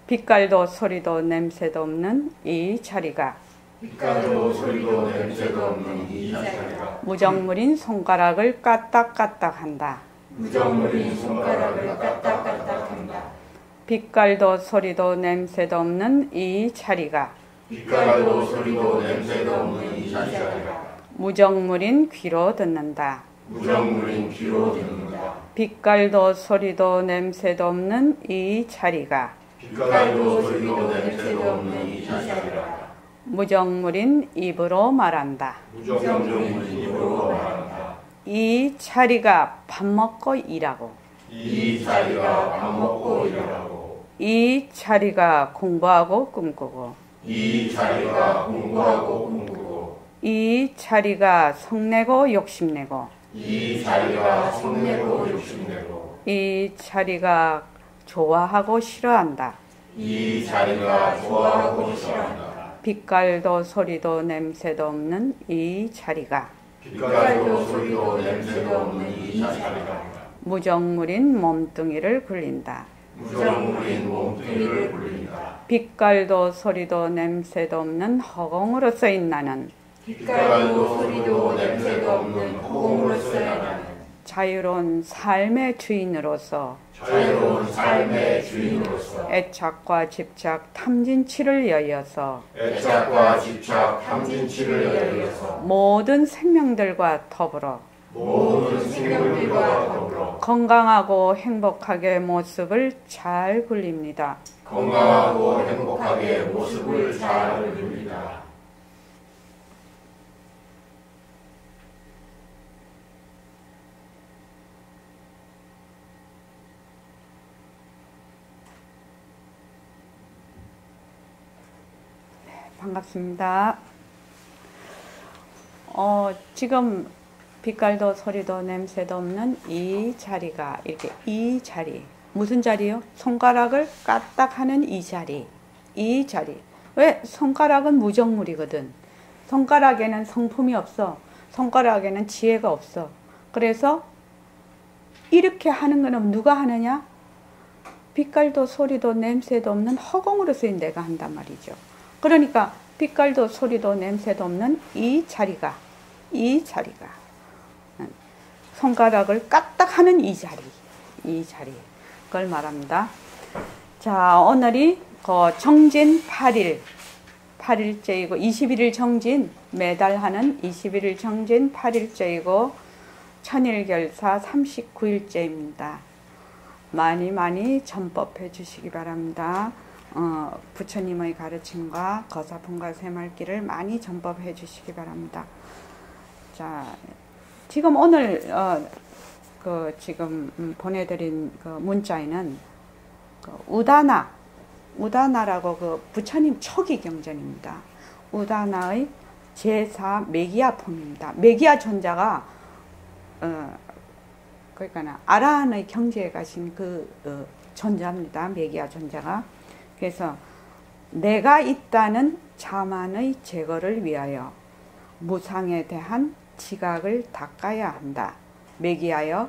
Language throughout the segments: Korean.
빛깔도 소리도 냄새도 없는 이 자리가 빛깔도 소리도 냄새도 없는 이 자리가 무정물인 손가락을 까딱까딱한다. 무정물인 손가락을 까딱까딱한다. 빛깔도 소리도 냄새도 없는 이 자리가 빛깔도 소리도 냄새도 없는 이 자리가 무정물인 귀로 듣는다. 무정물인 귀로 듣는다. 빛깔도 소리도 냄새도 없는 이 자리가 빛깔도 소리도 냄새도 없는 이 자리가 무정물인 입으로 말한다. 무정물인 입으로 말한다. 이 자리가 밥 먹고 일하고 이 자리가 밥 먹고 일하고 이 자리가 공부하고 꿈꾸고 이 자리가 공부하고 꿈꾸고 이 자리가 성내고 욕심내고 이 자리가 성내고 욕심내고 이 자리가 좋아하고 싫어한다. 이 자리가 좋아하고 싫어한다. 빛깔도 소리도 냄새도 없는 이 자리가 빛깔도 소리도 냄새도 없는 이 자리가 무정물인 몸뚱이를 굴린다. 무정물인 몸뚱이를 굴린다. 빛깔도 소리도 냄새도 없는 허공으로서인 나는 빛깔도 소리도 냄새도 없는 허공으로서의 나는 자유로운 삶의 주인으로서 자유로운 삶의 주인으로서 애착과 집착 탐진치를 여여서 애착과 집착 탐진치를 열려서 모든 생명들과 더불어 모든 생명들과 더불어 건강하고 행복하게 모습을 잘 굴립니다. 건강하고 행복하게 모습을 잘 굴립니다. 반갑습니다. 지금 빛깔도 소리도 냄새도 없는 이 자리가 이렇게 이 자리 무슨 자리요? 손가락을 까딱하는 이 자리 이 자리 왜? 손가락은 무정물이거든. 손가락에는 성품이 없어. 손가락에는 지혜가 없어. 그래서 이렇게 하는 거는 누가 하느냐? 빛깔도 소리도 냄새도 없는 허공으로서인 내가 한단 말이죠. 그러니까 빛깔도 소리도 냄새도 없는 이 자리가 손가락을 까딱하는 이 자리 그걸 말합니다. 자, 오늘이 정진 8일째이고 21일 정진 매달 하는 21일 정진 8일째이고 천일결사 39일째입니다. 많이 전법해 주시기 바랍니다. 부처님의 가르침과 거사품과 새말기를 많이 전법해 주시기 바랍니다. 자, 지금 오늘 지금 보내드린 그 문자에는 우다나라고 부처님 초기 경전입니다. 우다나의 제4 메기야품입니다. 메기야 존자가 그러니까 아라한의 경지에 가신 존자입니다. 메기야 존자가. 그래서 내가 있다는 자만의 제거를 위하여 무상에 대한 지각을 닦아야 한다. 매기하여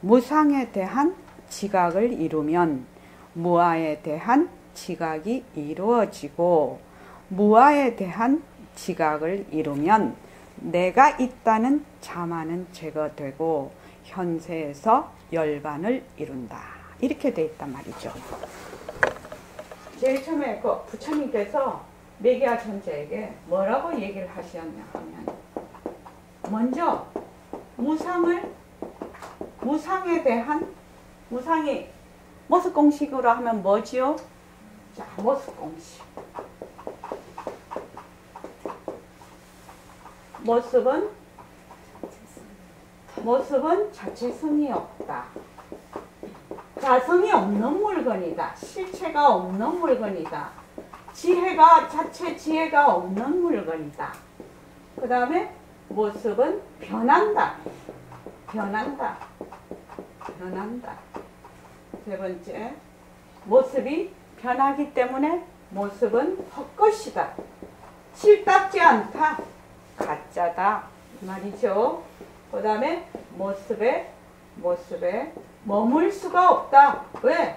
무상에 대한 지각을 이루면 무아에 대한 지각이 이루어지고 무아에 대한 지각을 이루면 내가 있다는 자만은 제거되고 현세에서 열반을 이룬다. 이렇게 돼 있단 말이죠. 제일 처음에 부처님께서 매기야 존자에게 뭐라고 얘기를 하셨냐 하면 먼저 무상에 대한 무상이 모습공식으로 하면 뭐지요? 자, 모습공식. 모습은 자체성이 없다. 자성이 없는 물건이다. 실체가 없는 물건이다. 자체 지혜가 없는 물건이다. 그 다음에 모습은 변한다. 세 번째, 모습이 변하기 때문에 모습은 헛것이다. 실답지 않다. 가짜다. 말이죠. 그 다음에 모습에 머물 수가 없다. 왜?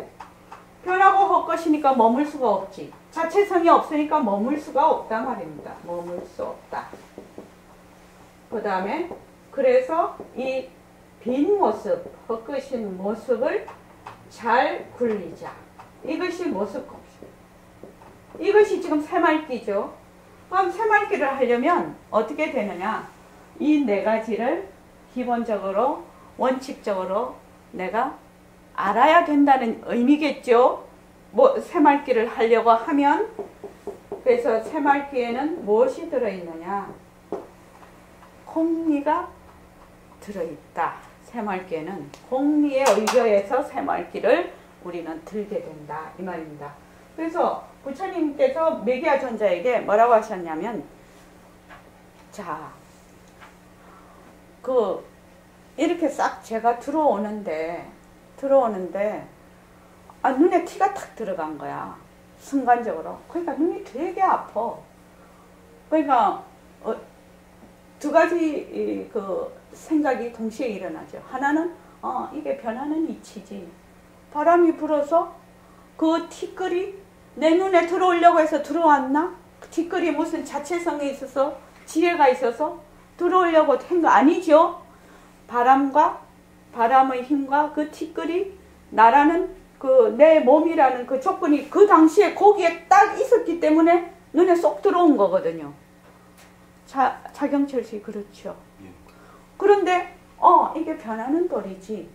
변하고 헛것이니까 머물 수가 없지. 자체성이 없으니까 머물 수가 없단 말입니다. 머물 수 없다. 그 다음에 그래서 이 빈 모습, 헛것인 모습을 잘 굴리자. 이것이 모습 공식. 이것이 지금 새말기죠. 그럼 새말기를 하려면 어떻게 되느냐? 이 네 가지를 기본적으로 원칙적으로 내가 알아야 된다는 의미겠죠. 뭐 새말기를 하려고 하면. 그래서 새말기에는 무엇이 들어있느냐? 공리가 들어있다. 새말기에는 공리에 의거해서 새말기를 우리는 들게 된다. 이 말입니다. 그래서 부처님께서 매기야 전자에게 뭐라고 하셨냐면, 자, 이렇게 싹 제가 들어오는데 눈에 티가 탁 들어간 거야. 순간적으로. 그러니까 눈이 되게 아파. 그러니까 두 가지 생각이 동시에 일어나죠. 하나는 이게 변하는 이치지. 바람이 불어서 그 티끌이 내 눈에 들어오려고 해서 들어왔나? 그 티끌이 무슨 자체성이 있어서 지혜가 있어서 들어오려고 한 거 아니죠? 바람의 힘과 그 티끌이 나라는 내 몸이라는 그 조건이 그 당시에 거기에 딱 있었기 때문에 눈에 쏙 들어온 거거든요. 자경철 씨 그렇죠. 그런데 이게 변하는 돌이지.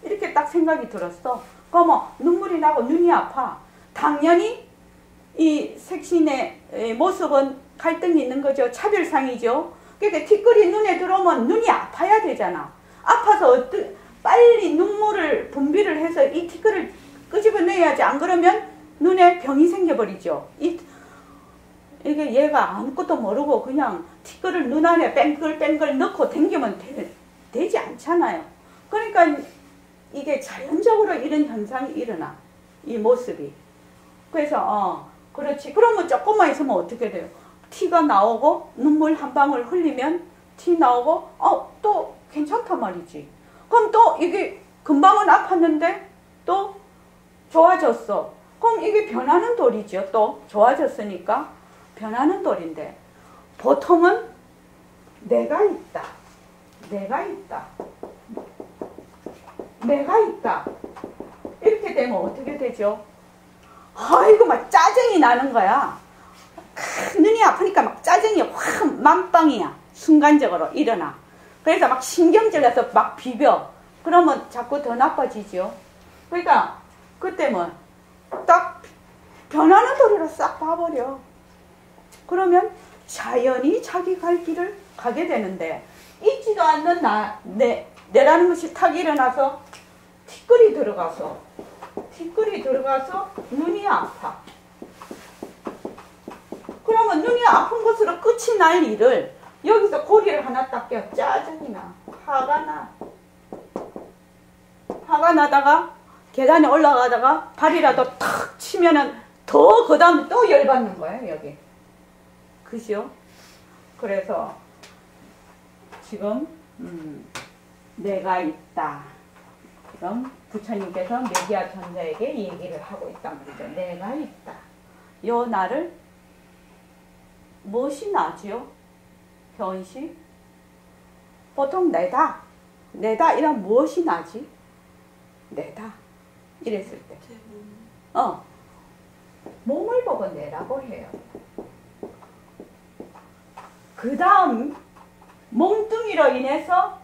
이렇게 딱 생각이 들었어. 그러면 눈물이 나고 눈이 아파. 당연히 이 색신의 모습은 갈등이 있는 거죠. 차별상이죠. 그러니까 티끌이 눈에 들어오면 눈이 아파야 되잖아. 아파서 빨리 눈물을 분비를 해서 이 티끌을 끄집어내야지. 안 그러면 눈에 병이 생겨버리죠. 이게 얘가 아무것도 모르고 그냥 티끌을 눈 안에 뺑글뺑글 넣고 댕기면 되지 않잖아요. 그러니까 이게 자연적으로 이런 현상이 일어나. 이 모습이. 그래서 그렇지. 그러면 조금만 있으면 어떻게 돼요? 티가 나오고 눈물 한 방울 흘리면 티 나오고 또 괜찮단 말이지. 그럼 또 이게 금방은 아팠는데 또 좋아졌어. 그럼 이게 변하는 돌이죠. 또 좋아졌으니까 변하는 돌인데 보통은 내가 있다. 이렇게 되면 어떻게 되죠? 아이고 막 짜증이 나는 거야. 눈이 아프니까 막 짜증이 확 만빵이야. 순간적으로 일어나. 그래서 막 신경질내서 막 비벼. 그러면 자꾸 더 나빠지죠. 그러니까 그때 뭐 딱 변하는 도리로 싹 봐버려. 그러면 자연히 자기 갈 길을 가게 되는데 있지도 않는 내라는 것이 탁 일어나서 티끌이 들어가서 눈이 아파. 그러면 눈이 아픈 것으로 끝이 날 일을 여기서 고리를 하나 딱 껴. 짜증이 나. 화가 나다가 계단에 올라가다가 발이라도 탁 치면은 더 그 다음에 또 열받는 거예요. 여기. 그죠? 그래서 지금 내가 있다. 지금 부처님께서 매기야 전자에게 얘기를 하고 있단 말이죠. 내가 있다. 요 나를 무엇이 나지요? 현실? 보통 내다 이런 무엇이 나지? 내다 이랬을 때 몸을 보고 내라고 해요. 그 다음 몸뚱이로 인해서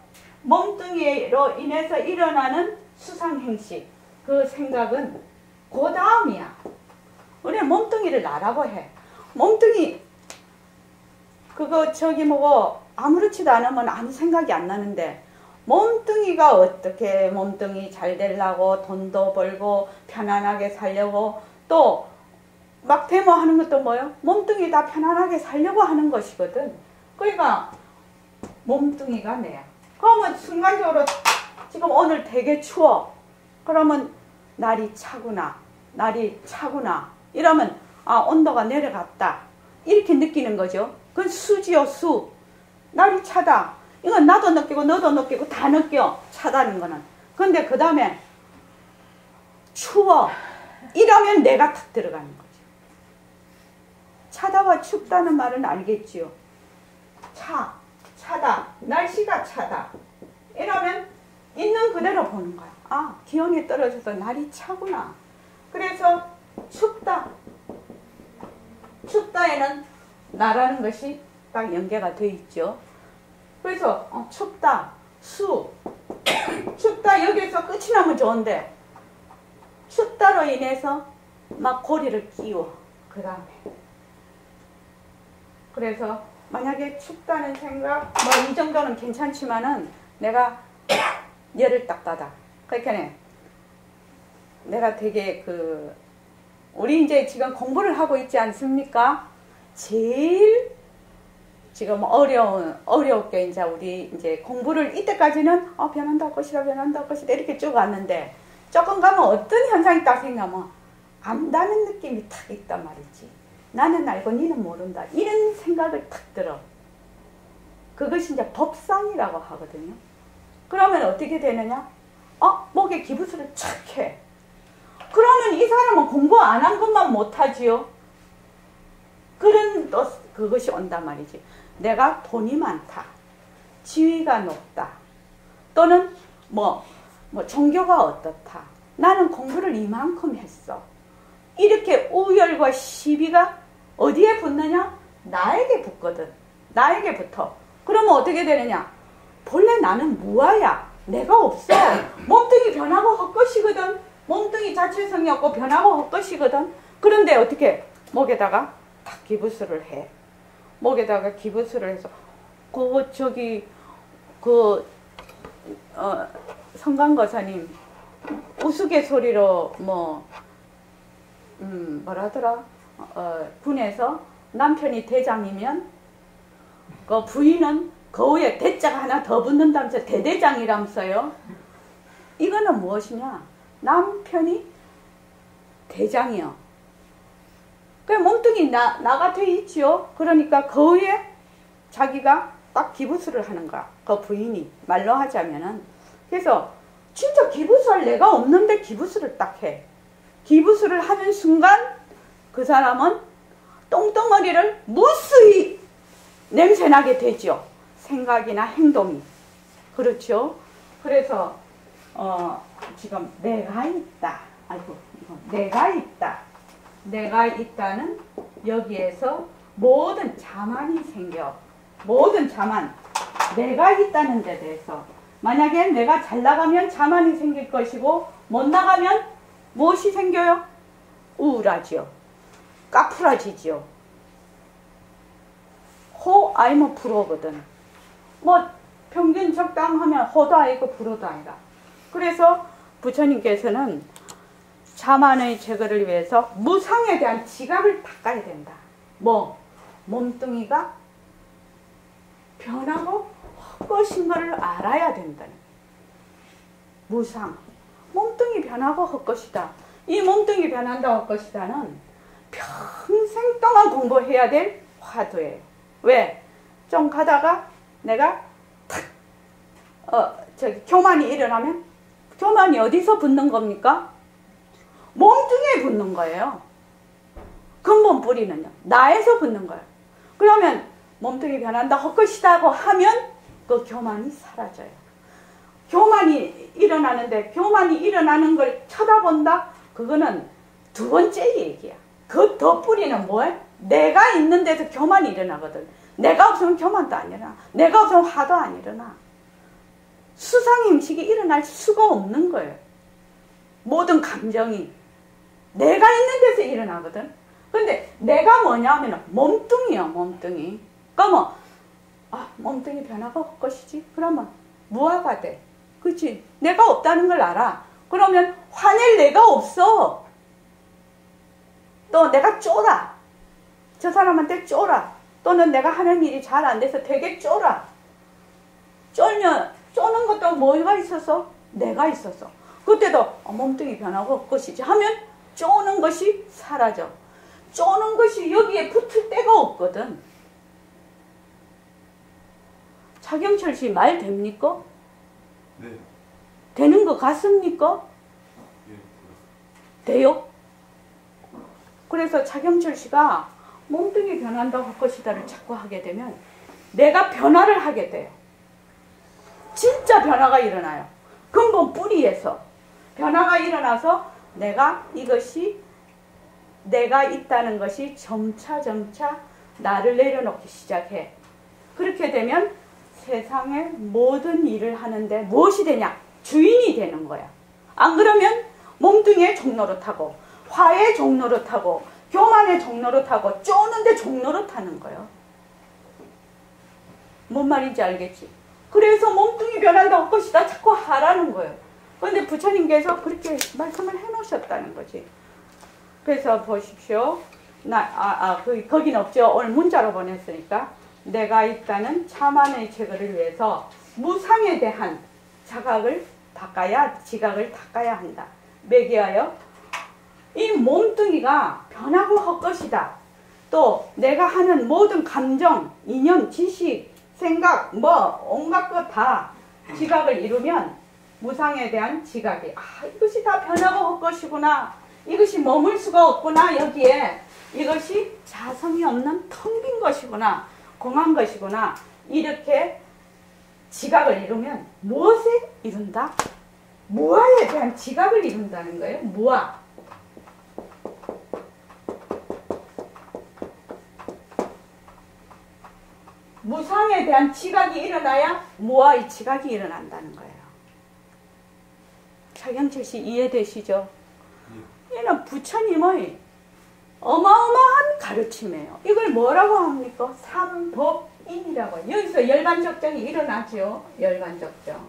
일어나는 수상행식, 그 생각은 그 다음이야. 우리 몸뚱이를 나라고 해. 몸뚱이 그거 아무렇지도 않으면 아무 생각이 안 나는데 몸뚱이가 어떻게 몸뚱이 잘 되려고 돈도 벌고 편안하게 살려고 또 막 데모하는 것도 뭐예요? 몸뚱이 다 편안하게 살려고 하는 것이거든. 그러니까 몸뚱이가 내야. 그러면 순간적으로 지금 오늘 되게 추워. 그러면 날이 차구나. 이러면 온도가 내려갔다. 이렇게 느끼는 거죠. 그건 수지요, 수. 날이 차다. 이건 나도 느끼고 너도 느끼고 다 느껴. 차다는 거는. 근데 그 다음에 추워. 이러면 내가 탁 들어가는 거죠. 차다와 춥다는 말은 알겠지요. 차다. 날씨가 차다. 이러면 있는 그대로 보는 거야. 아, 기온이 떨어져서 날이 차구나. 그래서 춥다. 춥다에는 나라는 것이 딱 연계가 돼 있죠. 그래서 춥다. 춥다. 여기서 끝이 나면 좋은데 춥다로 인해서 막 고리를 끼워. 그 다음에 그래서 만약에 춥다는 생각 뭐 이 정도는 괜찮지만은 내가 열을 딱 받아. 그러니까 내가 되게 우리 이제 지금 공부를 하고 있지 않습니까? 제일 지금 어렵게 이제 우리 이제 공부를 이때까지는 변한다 것이다 이렇게 쭉 왔는데 조금 가면 어떤 현상이 딱 생기면 안다는 느낌이 탁 있단 말이지. 나는 알고 니는 모른다. 이런 생각을 탁 들어. 그것이 이제 법상이라고 하거든요. 그러면 어떻게 되느냐? 목에 기부스를 착 해. 그러면 이 사람은 공부 안 한 것만 못하지요. 그런 또 그것이 온단 말이지. 내가 돈이 많다. 지위가 높다. 또는 종교가 어떻다. 나는 공부를 이만큼 했어. 이렇게 우열과 시비가 어디에 붙느냐? 나에게 붙거든. 나에게 붙어. 그러면 어떻게 되느냐? 본래 나는 무아야. 내가 없어. 몸뚱이 변하고 헛것이거든. 몸뚱이 자체성이 없고 변하고 헛것이거든. 그런데 어떻게? 목에다가 탁 기부스를 해. 목에다가 기부스를 해서 성광거사님 우스갯소리로 뭐라더라? 군에서 남편이 대장이면 그 부인은 거기에 대자가 하나 더 붙는다면서 대대장이라면서요. 이거는 무엇이냐? 남편이 대장이요. 그 몸뚱이 나가 돼 있지요. 그러니까 그 위에 자기가 딱 기부스를 하는 거야. 그 부인이 말로 하자면은. 그래서 진짜 기부스할 내가 없는데 기부스를 딱 해. 기부스를 하는 순간 그 사람은 똥덩어리를 무수히 냄새나게 되죠. 생각이나 행동이. 그렇죠. 그래서 지금 내가 있다. 내가 있다. 내가 있다는 여기에서 모든 자만이 생겨. 모든 자만. 내가 있다는 데 대해서. 만약에 내가 잘 나가면 자만이 생길 것이고 못 나가면 무엇이 생겨요? 우울하지요. 까풀어지지요. 호 아니면 불호거든. 평균 적당하면 호도 아니고 불호도 아니라. 그래서 부처님께서는 자만의 제거를 위해서 무상에 대한 지각을 닦아야 된다. 몸뚱이가 변하고 헛것인 것을 알아야 된다는. 무상. 몸뚱이 변하고 헛것이다. 이 몸뚱이 변한다 헛것이다는 평생 동안 공부해야 될 화두예요. 왜? 좀 가다가 내가 교만이 일어나면 교만이 어디서 붙는 겁니까? 몸뚱이에 붙는 거예요. 근본 뿌리는요. 나에서 붙는 거예요. 그러면 몸뚱이 변한다 헛것이다고 하면 그 교만이 사라져요. 교만이 일어나는데 교만이 일어나는 걸 쳐다본다? 그거는 두 번째 얘기야. 그 더 뿌리는 뭐예요? 내가 있는 데서 교만이 일어나거든. 내가 없으면 교만도 안 일어나. 내가 없으면 화도 안 일어나. 수상행식이 일어날 수가 없는 거예요. 모든 감정이 내가 있는 데서 일어나거든. 근데 내가 뭐냐 하면 몸뚱이요. 몸뚱이. 그러면 몸뚱이 변화가 헛것이지. 그러면 무아가 돼. 그치? 내가 없다는 걸 알아. 그러면 화낼 내가 없어. 또 내가 쫄아. 저 사람한테 쫄아. 또는 내가 하는 일이 잘 안 돼서 되게 쫄아. 쪼는 것도 뭐가 있어서? 내가 있어서. 그때도 몸뚱이 변하고 헛것이지 하면 쪼는 것이 사라져. 쪼는 것이 여기에 붙을 데가 없거든. 차경철 씨 말 됩니까? 네. 되는 것 같습니까? 예. 돼요? 그래서 차경철 씨가 몸뚱이 변한다 할 것이다를 자꾸 하게 되면 내가 변화를 하게 돼요. 진짜 변화가 일어나요. 근본 뿌리에서 변화가 일어나서 내가 이것이 내가 있다는 것이 점차 나를 내려놓기 시작해. 그렇게 되면 세상의 모든 일을 하는데 무엇이 되냐? 주인이 되는 거야. 안 그러면 몸뚱이의 종노릇하고 화의 종노릇하고 교만의 종노릇하고 쪼는데 종노릇하는 거예요. 뭔 말인지 알겠지? 그래서 몸뚱이 변한다 할 것이다 자꾸 하라는 거예요. 그런데 부처님께서 그렇게 말씀을 해놓으셨다는 거지. 그래서 보십시오. 거긴 없죠. 오늘 문자로 보냈으니까. 내가 있다는 자만의 제거를 위해서 무상에 대한 자각을 닦아야, 지각을 닦아야 한다. 매기하여 이 몸뚱이가 변하고 할 것이다. 또 내가 하는 모든 감정, 인연, 지식, 생각, 온갖 것 다 지각을 이루면 무상에 대한 지각이 이것이 다 변하고 할 것이구나. 이것이 머물 수가 없구나. 여기에 이것이 자성이 없는 텅 빈 것이구나. 공한 것이구나. 이렇게 지각을 이루면 무엇에 이룬다? 무아에 대한 지각을 이룬다는 거예요. 무아. 무상에 대한 지각이 일어나야 무아의 지각이 일어난다는 거예요. 차경철 씨 이해되시죠? 얘는 부처님의 어마어마한 가르침이에요. 이걸 뭐라고 합니까? 삼법인이라고 해요. 여기서 열반적정이 일어나죠. 열반적정.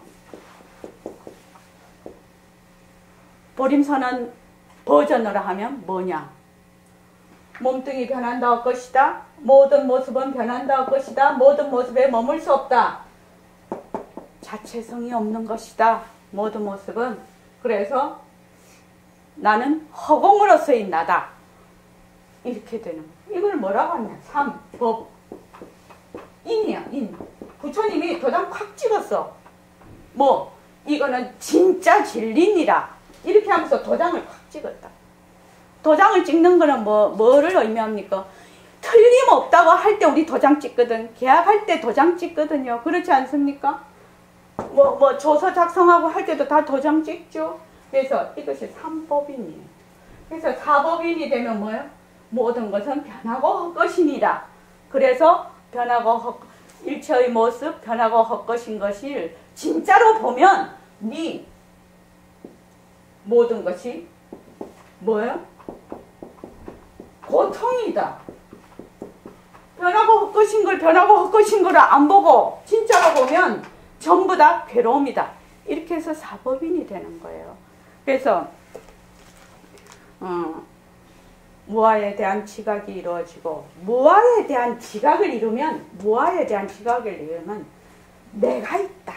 보림선언 버전으로 하면 뭐냐? 몸뚱이 변한다 할 것이다. 모든 모습은 변한다 할 것이다. 모든 모습에 머물 수 없다. 자체성이 없는 것이다. 모든 모습은. 그래서 나는 허공으로서의 나다. 이렇게 되는 거예요. 이걸 뭐라고 하냐? 삼법. 인이야, 인. 부처님이 도장 콱 찍었어. 이거는 진짜 진리니라. 이렇게 하면서 도장을 콱 찍었다. 도장을 찍는 거는 뭐를 의미합니까? 틀림없다고 할 때 우리 도장 찍거든. 계약할 때 도장 찍거든요. 그렇지 않습니까? 조서 작성하고 할 때도 다 도장 찍죠. 그래서 이것이 삼법인이에요. 그래서 사법인이 되면 뭐예요? 모든 것은 변하고 헛것이니라. 그래서 변하고 일체의 모습, 변하고 헛것인 것을 진짜로 보면 네 모든 것이 뭐예요? 고통이다. 변하고 헛것인 걸 변하고 헛것인 거를 안 보고 진짜로 보면 전부 다 괴로움이다. 이렇게 해서 사법인이 되는 거예요. 그래서 무아에 대한 지각이 이루어지고 무아에 대한 지각을 이루면 내가 있다.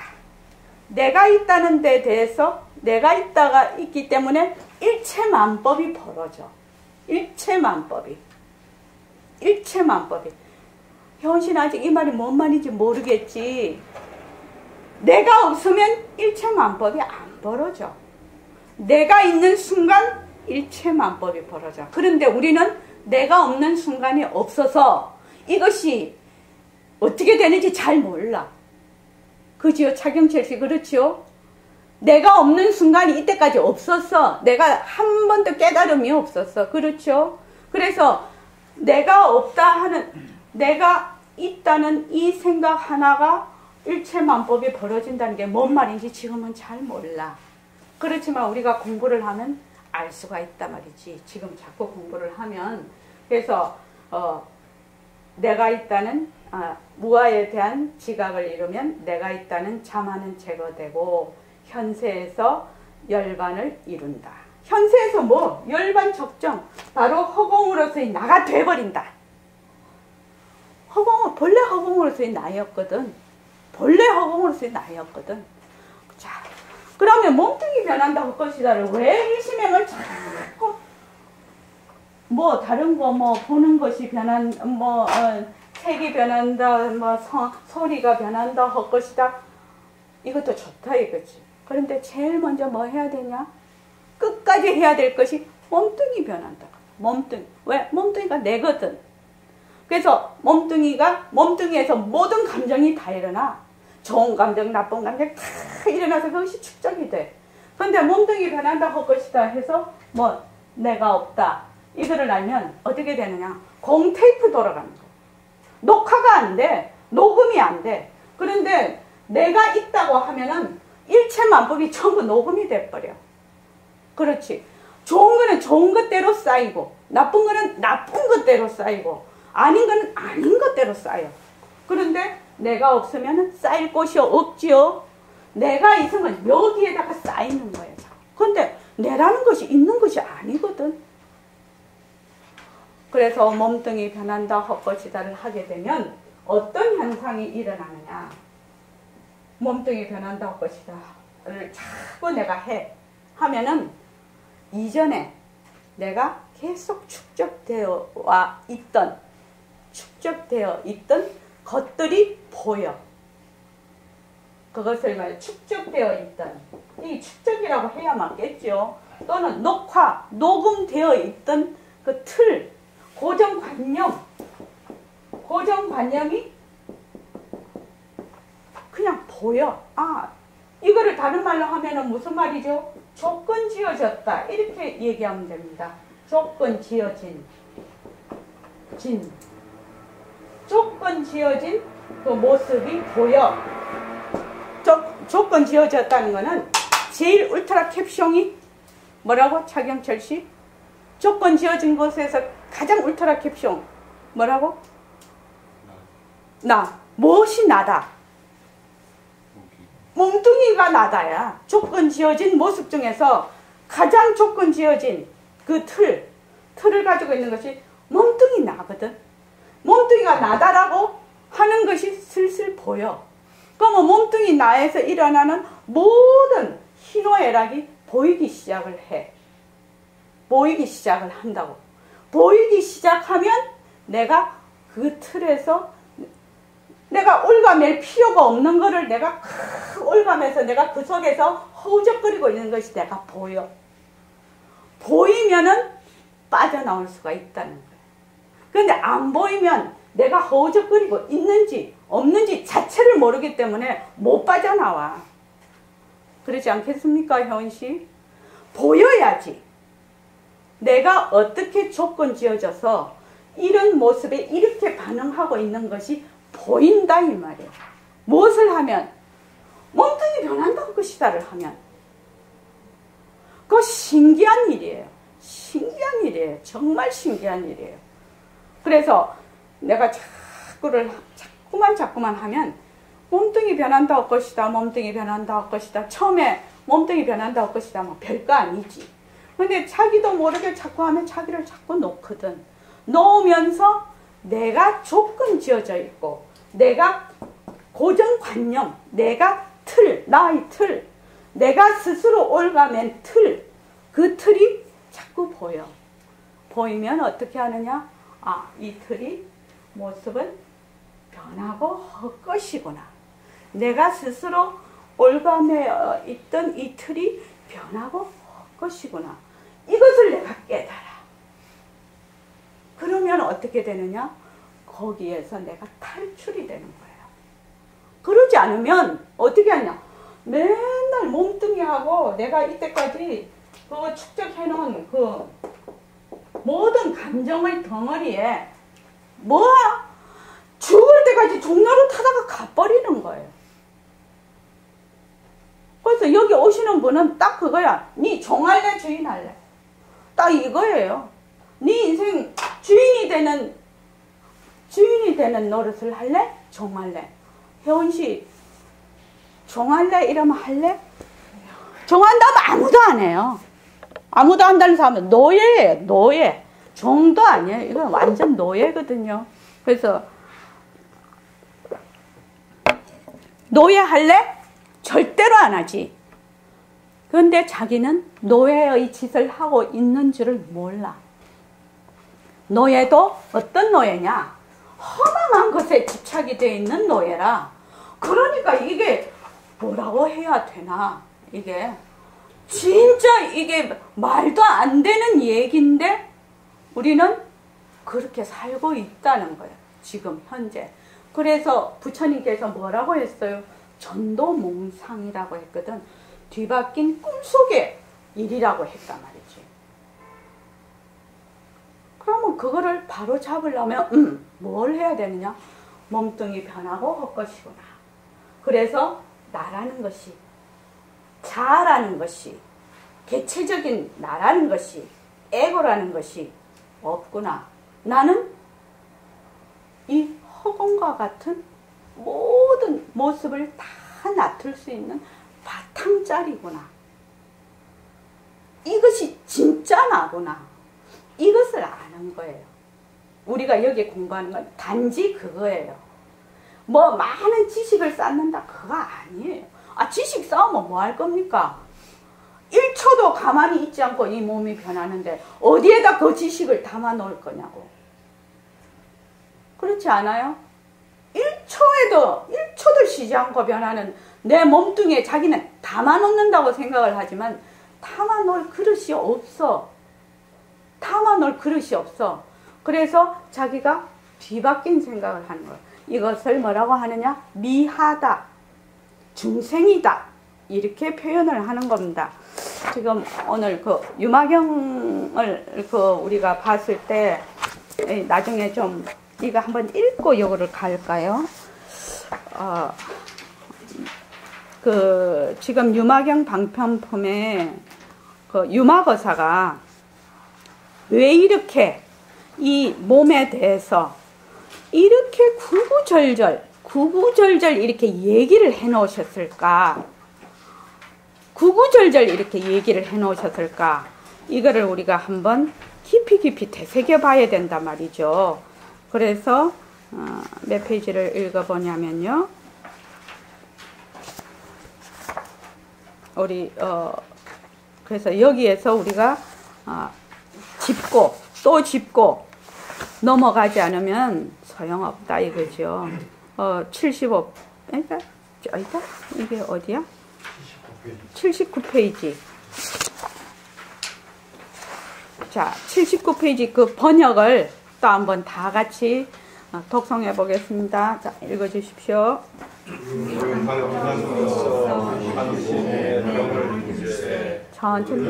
내가 있다는 데 대해서 내가 있다가 있기 때문에 일체만법이 벌어져. 일체만법이. 현신 아직 이 말이 뭔 말인지 모르겠지. 내가 없으면 일체만법이 안 벌어져. 내가 있는 순간 일체만법이 벌어져. 그런데 우리는 내가 없는 순간이 없어서 이것이 어떻게 되는지 잘 몰라. 그지요? 차경철 씨 그렇지요? 내가 없는 순간이 이때까지 없었어. 내가 한 번도 깨달음이 없었어. 그렇죠? 그래서 내가 없다 하는, 내가 있다는 이 생각 하나가 일체만법이 벌어진다는 게 뭔 말인지 지금은 잘 몰라. 그렇지만 우리가 공부를 하면 알 수가 있단 말이지. 지금 자꾸 공부를 하면. 그래서 내가 있다는 무아에 대한 지각을 이루면 내가 있다는 자만은 제거되고 현세에서 열반을 이룬다. 현세에서 열반 적정. 바로 허공으로서의 나가 돼버린다. 본래 허공으로서의 나였거든. 자, 그러면 몸뚱이 변한다 할 것이다를 왜 일심행을 자꾸 다른 거 보는 것이 색이 변한다, 소리가 변한다 할 것이다. 이것도 좋다 이거지. 그런데 제일 먼저 뭐 해야 되냐? 끝까지 해야 될 것이 몸뚱이 변한다. 몸뚱이. 왜? 몸뚱이가 내거든. 그래서 몸뚱이에서 모든 감정이 다 일어나. 좋은 감정, 나쁜 감정 다 일어나서 그것이 축적이 돼. 근데 몸뚱이 변한다 할 것이다 해서 뭐 내가 없다. 이거를 알면 어떻게 되느냐. 공테이프 돌아가는 거야. 녹화가 안 돼. 녹음이 안 돼. 그런데 내가 있다고 하면은 일체만법이 전부 녹음이 돼버려. 그렇지. 좋은 거는 좋은 것대로 쌓이고 나쁜 거는 나쁜 것대로 쌓이고 아닌 거는 아닌 것대로 쌓여. 그런데 내가 없으면 쌓일 곳이 없지요. 내가 있으면 여기에다가 쌓이는 거예요. 그런데 내라는 것이 있는 것이 아니거든. 그래서 몸뚱이 변한다 헛것이다를 하게 되면 어떤 현상이 일어나느냐. 몸뚱이 변한다 헛것이다를 자꾸 내가 하면은 이전에 내가 계속 축적되어 있던 것들이 보여. 그것을 말 축적되어 있던, 이 축적이라고 해야 맞겠죠. 또는 녹음되어 있던 그 틀, 고정관념이 그냥 보여. 이거를 다른 말로 하면은 무슨 말이죠? 조건 지어졌다. 이렇게 얘기하면 됩니다. 조건 지어진 그 모습이 보여. 조건 지어졌다는 거는 제일 울트라 캡숑이 뭐라고? 차경철 씨? 조건 지어진 곳에서 가장 울트라 캡숑 뭐라고? 무엇이 나다? 몸뚱이가 나다야. 조건 지어진 모습 중에서 가장 조건 지어진 그 틀을 가지고 있는 것이 몸뚱이 나거든. 몸뚱이가 나다라고 하는 것이 슬슬 보여. 그러면 몸뚱이 나에서 일어나는 모든 희노애락이 보이기 시작을 해. 보이기 시작을 한다고. 보이기 시작하면 내가 그 틀에서 내가 올가맬 필요가 없는 거를 내가 올가면서 내가 그 속에서 허우적거리고 있는 것이 내가 보여. 보이면은 빠져나올 수가 있다는 거야. 그런데 안 보이면 내가 허우적거리고 있는지 없는지 자체를 모르기 때문에 못 빠져나와. 그렇지 않겠습니까, 혜원 씨? 보여야지. 내가 어떻게 조건 지어져서 이런 모습에 이렇게 반응하고 있는 것이 보인다 이 말이에요. 무엇을 하면? 몸뚱이 변한다는 것이다를 하면. 그거 신기한 일이에요. 신기한 일이에요. 정말 신기한 일이에요. 그래서 내가 자꾸만 하면 몸뚱이 변한다 할 것이다. 몸뚱이 변한다 할 것이다. 처음에 몸뚱이 변한다 할 것이다. 뭐 별거 아니지. 근데 자기도 모르게 자꾸 하면 자기를 자꾸 놓거든. 놓으면서 내가 조건 지어져 있고 내가 고정관념, 내가 나의 틀, 내가 스스로 올가맨 그 틀이 자꾸 보여. 보이면 어떻게 하느냐? 이 틀이 모습은 변하고 헛것이구나. 내가 스스로 올가매 있던 이 틀이 변하고 헛것이구나. 이것을 내가 깨달아. 그러면 어떻게 되느냐? 거기에서 내가 탈출이 되는 거예요. 그러지 않으면 어떻게 하냐? 맨날 몸뚱이하고 내가 이때까지 그 축적해놓은 그 모든 감정의 덩어리에 죽을 때까지 종로를 타다가 가버리는 거예요. 그래서 여기 오시는 분은 딱 그거야. 니 종할래 주인할래? 딱 이거예요. 네 인생 주인이 되는 노릇을 할래? 종할래? 혜원 씨, 종할래? 이러면 할래? 종한다면 아무도 안 해요. 아무도 한다는 사람은 노예예요. 노예. 종도 아니에요. 이건 완전 노예거든요. 그래서 노예 할래? 절대로 안 하지. 그런데 자기는 노예의 짓을 하고 있는 줄을 몰라. 노예도 어떤 노예냐? 허망한 것에 집착이 되어 있는 노예라. 그러니까 이게 뭐라고 해야 되나? 이게 진짜 이게 말도 안 되는 얘기인데 우리는 그렇게 살고 있다는 거예요. 지금 현재. 그래서 부처님께서 뭐라고 했어요? 전도몽상이라고 했거든. 뒤바뀐 꿈속의 일이라고 했단 말이지. 그러면 그거를 바로 잡으려면 뭘 해야 되느냐? 몸뚱이 변하고 헛것이구나. 그래서 나라는 것이, 자라는 것이, 개체적인 나라는 것이, 에고라는 것이 없구나. 나는 이 허공과 같은 모든 모습을 다 놔둘 수 있는 바탕짜리구나. 이것이 진짜 나구나. 이것을 아는 거예요. 우리가 여기 공부하는 건 단지 그거예요. 뭐 많은 지식을 쌓는다 그거 아니에요. 지식 쌓으면 뭐 할 겁니까? 1초도 가만히 있지 않고 이 몸이 변하는데 어디에다 그 지식을 담아 놓을 거냐고. 그렇지 않아요? 1초도 쉬지 않고 변하는 내 몸뚱이에 자기는 담아 놓는다고 생각을 하지만 담아 놓을 그릇이 없어. 담아 놓을 그릇이 없어. 그래서 자기가 뒤바뀐 생각을 하는 거예요. 이것을 뭐라고 하느냐? 미하다, 중생이다, 이렇게 표현을 하는 겁니다. 지금 오늘 그 유마경을 우리가 봤을 때 나중에 좀 이거 한번 읽고 요거를 갈까요? 지금 유마경 방편품에 그 유마거사가 왜 이렇게 이 몸에 대해서 이렇게 구구절절 이렇게 얘기를 해 놓으셨을까? 구구절절 이렇게 얘기를 해 놓으셨을까? 이거를 우리가 한번 깊이 되새겨 봐야 된단 말이죠. 그래서 몇 페이지를 읽어보냐면요. 그래서 여기에서 우리가 짚고 또 짚고 넘어가지 않으면 소용없다 이거죠. 75, 그러니까 이게 어디야? 79페이지. 자, 79페이지 그 번역을 또 한번 다 같이 독송해 보겠습니다. 자, 읽어 주십시오. 천천히.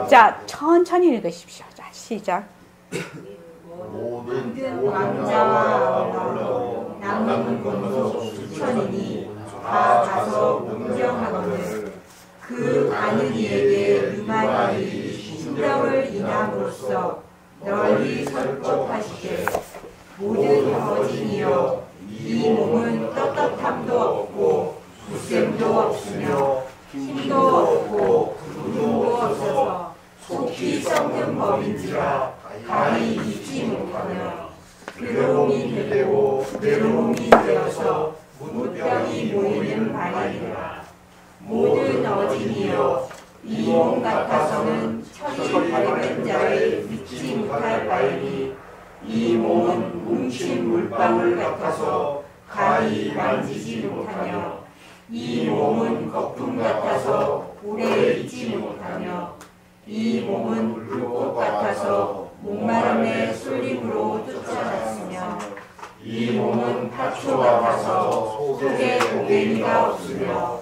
자, 천천히 읽으십시오. 자, 시작. 모든 왕자와 남은 권속 수천이니 다 가서 문정하거늘 그 가는 이에게 유마리 신병을 인함으로써 널리 설법하시되 모든 거진이여 이 몸은 떳떳함도 없고 굳셈도 없으며 힘도 없고 운동도 없어서 속히 썩는 법인지라 가히 잊지 못하며 괴로움이 되고 외로움이 되어서 무병이 모이는 바이니라. 모든 어진이여 이 몸 같아서는 천이 바르는 자를 믿지 못할 바이니 이 몸은 뭉친 물방울 같아서 가히 만지지 못하며 이 몸은 거품 같아서 오래 있지 못하며 이 몸은 불꽃 같아서 목마름의 쏠림으로 쫓아갔으며 이 몸은 파초 같아서 속에 고개니가 없으며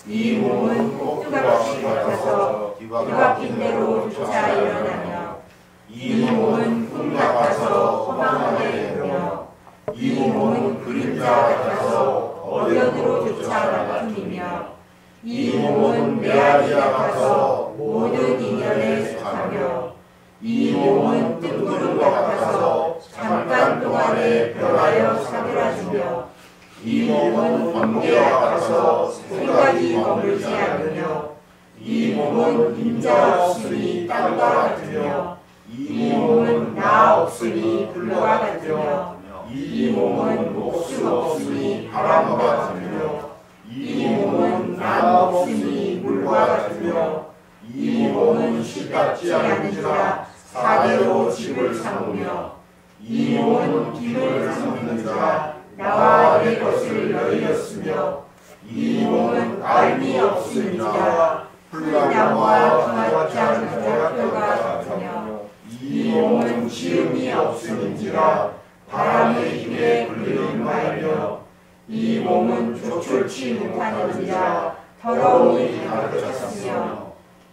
이 몸은 꼭두각시 같아서 뒤바뀐 대로 쫓아 일어나며 이 몸은 꿈 같아서 허망하게 되며 이 몸은 그림자 같아서 어련으로 쫓아 나가며 이 몸은 메아리 같아서 모든 인연에 속하며 이 몸은 뜬구름 같아서 잠깐 동안에 변하여 사그라지며 이 몸은 번개 같아서 생각이 머물지 않으며 이 몸은 임자 없으니 땅과 같으며 이 몸은 나 없으니 불과 같으며 이 몸은 목숨 없으니 바람과 같으며 이 몸은 남 없으니 물과 같으며 이 몸은 실 같지 않은지라 사대로 집을 삼으며 이 몸은 길을 삼는 자 나와 내 것을 너희였으며 이 몸은 알미 없음이니라 풀나무와 동화장 별표가 같으며 이 몸은 지음이 없음인지라 바람의 힘에 굴리는 바이며 이 몸은 조출치 못하는지라 더러움이 가득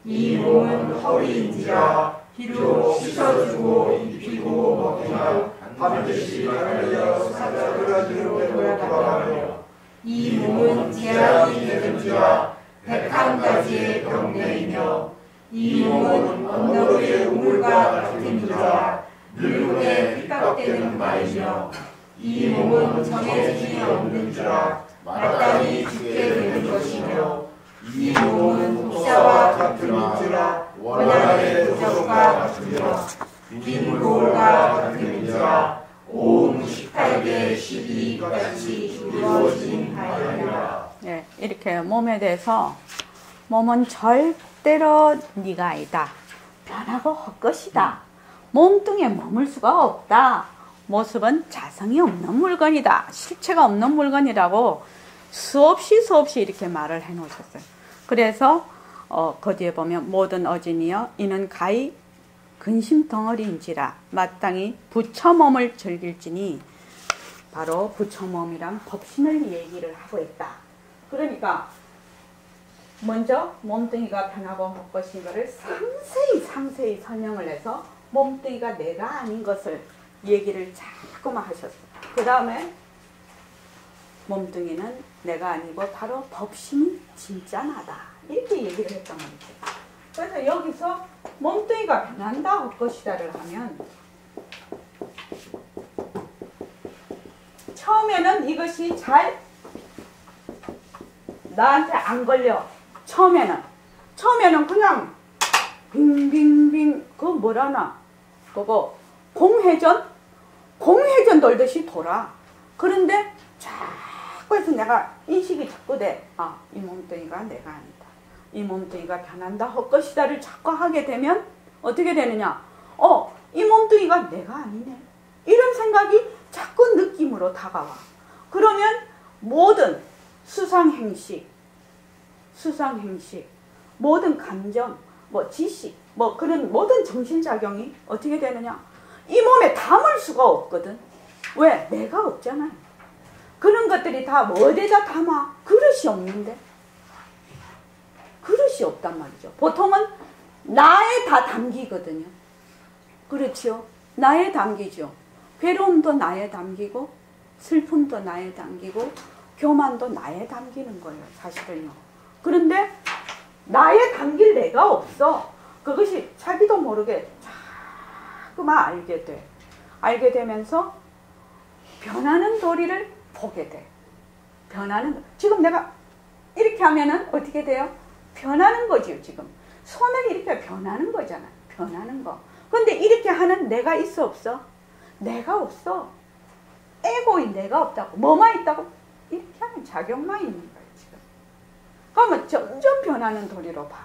이 몸은 허리인지라 비록 씻어주고 입히고 먹으나 반드시 달려 사자그라지로 돌아가며 이 몸은 재앙이 되는지라 101가지의 병내이며 이 몸은 언덕의 우물과 같은지라 늙음에 핍박되는 바이며 이 몸은 정해짐이 없는지라 마땅히 죽게 되는 것이며 이 몸은 독사와 같은지라 원한의 도적과 같으며 빈 거울과 같은지라 온 18개 12같이 이루어진 바이니라. 네, 이렇게 몸에 대해서 몸은 절대로 네가 아니다. 변하고 헛것이다. 몸뚱이에 머물 수가 없다. 모습은 자성이 없는 물건이다. 실체가 없는 물건이라고 수없이 이렇게 말을 해 놓으셨어요. 그래서 그 뒤에 보면 모든 어진이여 이는 가히 근심 덩어리인지라 마땅히 부처 몸을 즐길지니 바로 부처 몸이란 법신을 얘기를 하고 있다. 그러니까 먼저 몸뚱이가 변하고 헛것인 것을 상세히 설명을 해서 몸뚱이가 내가 아닌 것을 얘기를 자꾸만 하셨어요. 그 다음에 몸뚱이는 내가 아니고 바로 법신이 진짜 나다. 이렇게 얘기를 했단 말이죠. 그래서 여기서 몸뚱이가 변한다 헛것이다를 하면 처음에는 이것이 잘 나한테 안 걸려. 처음에는 그냥 빙빙빙 그거 뭐라나 그거 공회전 돌듯이 돌아. 그런데 자꾸 해서 내가 인식이 자꾸 돼. 아, 이 몸뚱이가 내가 아니다. 이 몸뚱이가 변한다 헛것이다를 자꾸 하게 되면 어떻게 되느냐. 이 몸뚱이가 내가 아니네. 이런 생각이 자꾸 느낌으로 다가와. 그러면 모든 수상행식, 모든 감정, 지식, 그런 모든 정신작용이 어떻게 되느냐. 이 몸에 담을 수가 없거든. 왜? 내가 없잖아요. 그런 것들이 다 어디다 담아? 그릇이 없는데. 그릇이 없단 말이죠. 보통은 나에 다 담기거든요. 그렇죠? 나에 담기죠. 괴로움도 나에 담기고 슬픔도 나에 담기고 교만도 나에 담기는 거예요. 사실은요. 그런데 나에 담길 내가 없어. 그것이 자기도 모르게 자꾸만 알게 돼. 알게 되면서 변하는 도리를 보게 돼. 지금 내가 이렇게 하면은 어떻게 돼요? 변하는 거지요. 지금 손을 이렇게 변하는 거잖아. 변하는 거. 근데 이렇게 하는 내가 있어 없어? 내가 없어. 에고인 내가 없다고. 뭐만 있다고? 이렇게 하는 작용만 있는 거예요. 지금. 그러면 점점 변하는 도리로 봐.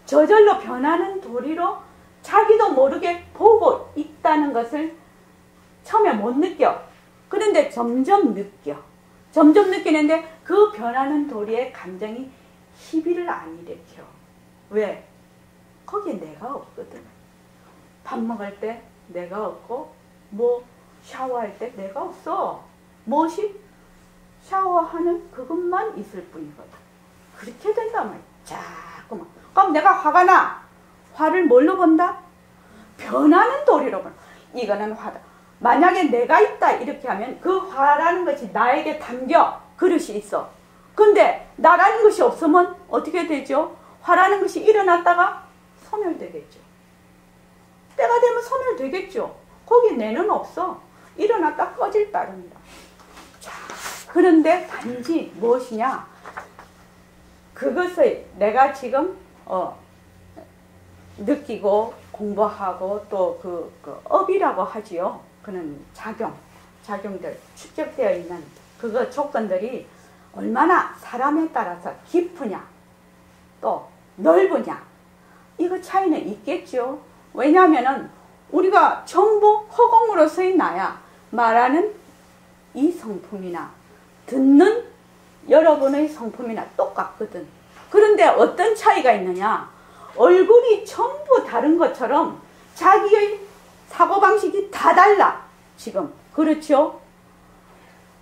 저절로 변하는 도리로 자기도 모르게 보고 있다는 것을 처음에 못 느껴. 그런데 점점 느끼는데 그 변하는 도리의 감정이 시비를 안 일으켜. 왜? 거기에 내가 없거든. 밥 먹을 때 내가 없고 샤워할 때 내가 없어. 무엇이? 샤워하는 그것만 있을 뿐이거든. 그렇게 된단 말이야. 자꾸만. 그럼 내가 화가 나. 화를 뭘로 본다? 변하는 도리로 본다. 이거는 화다. 만약에 내가 있다 이렇게 하면 그 화라는 것이 나에게 담겨. 그릇이 있어. 근데 나라는 것이 없으면 어떻게 되죠? 화라는 것이 일어났다가 소멸되겠죠. 때가 되면 소멸되겠죠. 거기 내는 없어. 일어났다 꺼질 따릅니다. 자, 그런데 단지 무엇이냐? 그것을 내가 지금 느끼고 공부하고 또 그 업이라고 하지요. 그는 작용들 축적되어 있는 그거 조건들이 얼마나 사람에 따라서 깊으냐 또 넓으냐 이거 차이는 있겠죠. 왜냐하면은 우리가 전부 허공으로서의 나야 말하는 이 성품이나 듣는 여러분의 성품이나 똑같거든. 그런데 어떤 차이가 있느냐? 얼굴이 전부 다른 것처럼 자기의 사고방식이 다 달라. 지금 그렇죠?